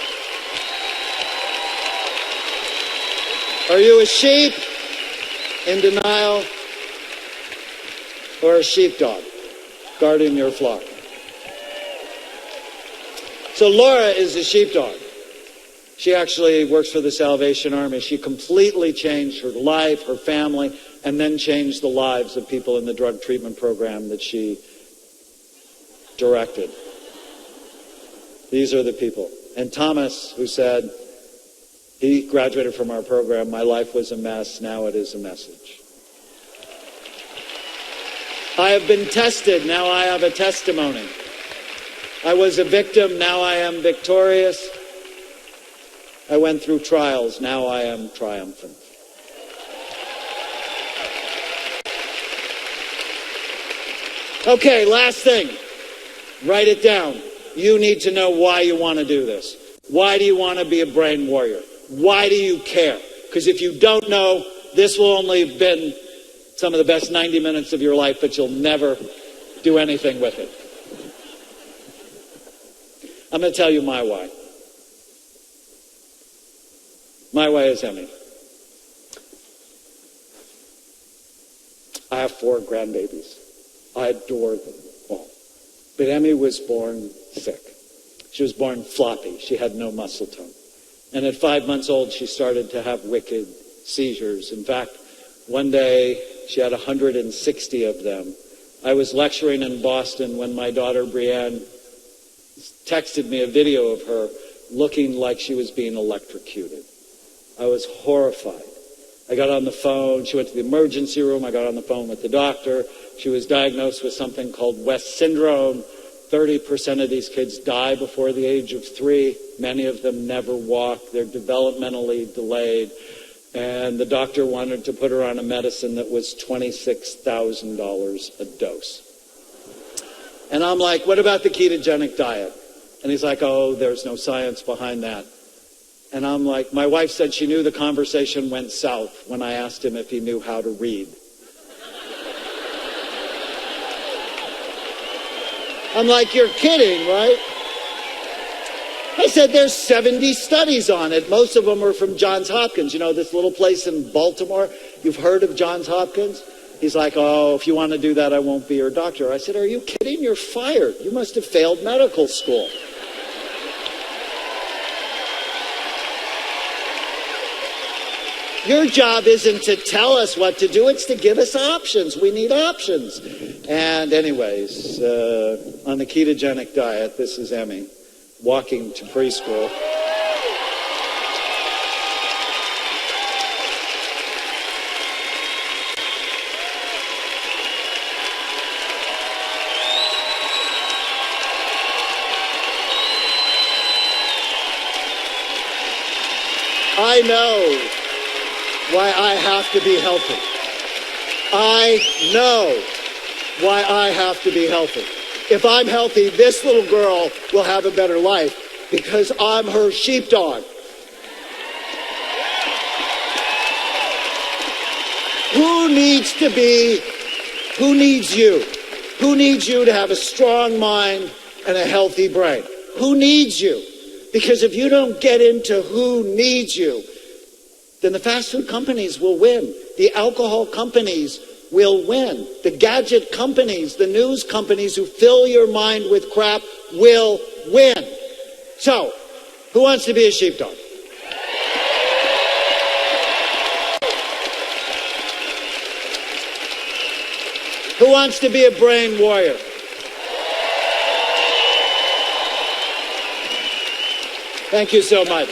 Are you a sheep in denial or a sheepdog guarding your flock? So Laura is a sheepdog. She actually works for the Salvation Army. She completely changed her life, her family, and then changed the lives of people in the drug treatment program that she directed. These are the people. And Thomas, who said, he graduated from our program, my life was a mess, now it is a message. I have been tested, now I have a testimony. I was a victim, now I am victorious. I went through trials, now I am triumphant. Okay, last thing. Write it down. You need to know why you want to do this. Why do you want to be a brain warrior? Why do you care? Because if you don't know, this will only have been some of the best 90 minutes of your life, but you'll never do anything with it. I'm going to tell you my why. My why is Emmy. I have 4 grandbabies. I adore them all. But Emmy was born sick. She was born floppy. She had no muscle tone. And at 5 months old, she started to have wicked seizures. In fact, one day she had 160 of them I was lecturing in Boston when my daughter Brianne texted me a video of her looking like she was being electrocuted. I was horrified. I got on the phone. She went to the emergency room. I got on the phone with the doctor. She was diagnosed with something called West syndrome. 30% of these kids die before the age of 3. Many of them never walk. They're developmentally delayed. And the doctor wanted to put her on a medicine that was $26,000 a dose. And I'm like, what about the ketogenic diet? And he's like, oh, there's no science behind that. And I'm like, my wife said she knew the conversation went south when I asked him if he knew how to read. I'm like, you're kidding, right? I said, there's 70 studies on it. Most of them are from Johns Hopkins. You know, this little place in Baltimore. You've heard of Johns Hopkins? He's like, oh, if you want to do that, I won't be your doctor. I said, are you kidding? You're fired. You must have failed medical school. Your job isn't to tell us what to do. It's to give us options. We need options. And anyways, on the ketogenic diet, this is Emmy walking to preschool. I know why I have to be healthy. I know why I have to be healthy. If I'm healthy, this little girl will have a better life because I'm her sheepdog. Who needs you? Who needs you to have a strong mind and a healthy brain? Who needs you? Because if you don't get into who needs you, then the fast food companies will win. The alcohol companies will win. The gadget companies, the news companies who fill your mind with crap will win. So, who wants to be a sheepdog? Who wants to be a brain warrior? Thank you so much.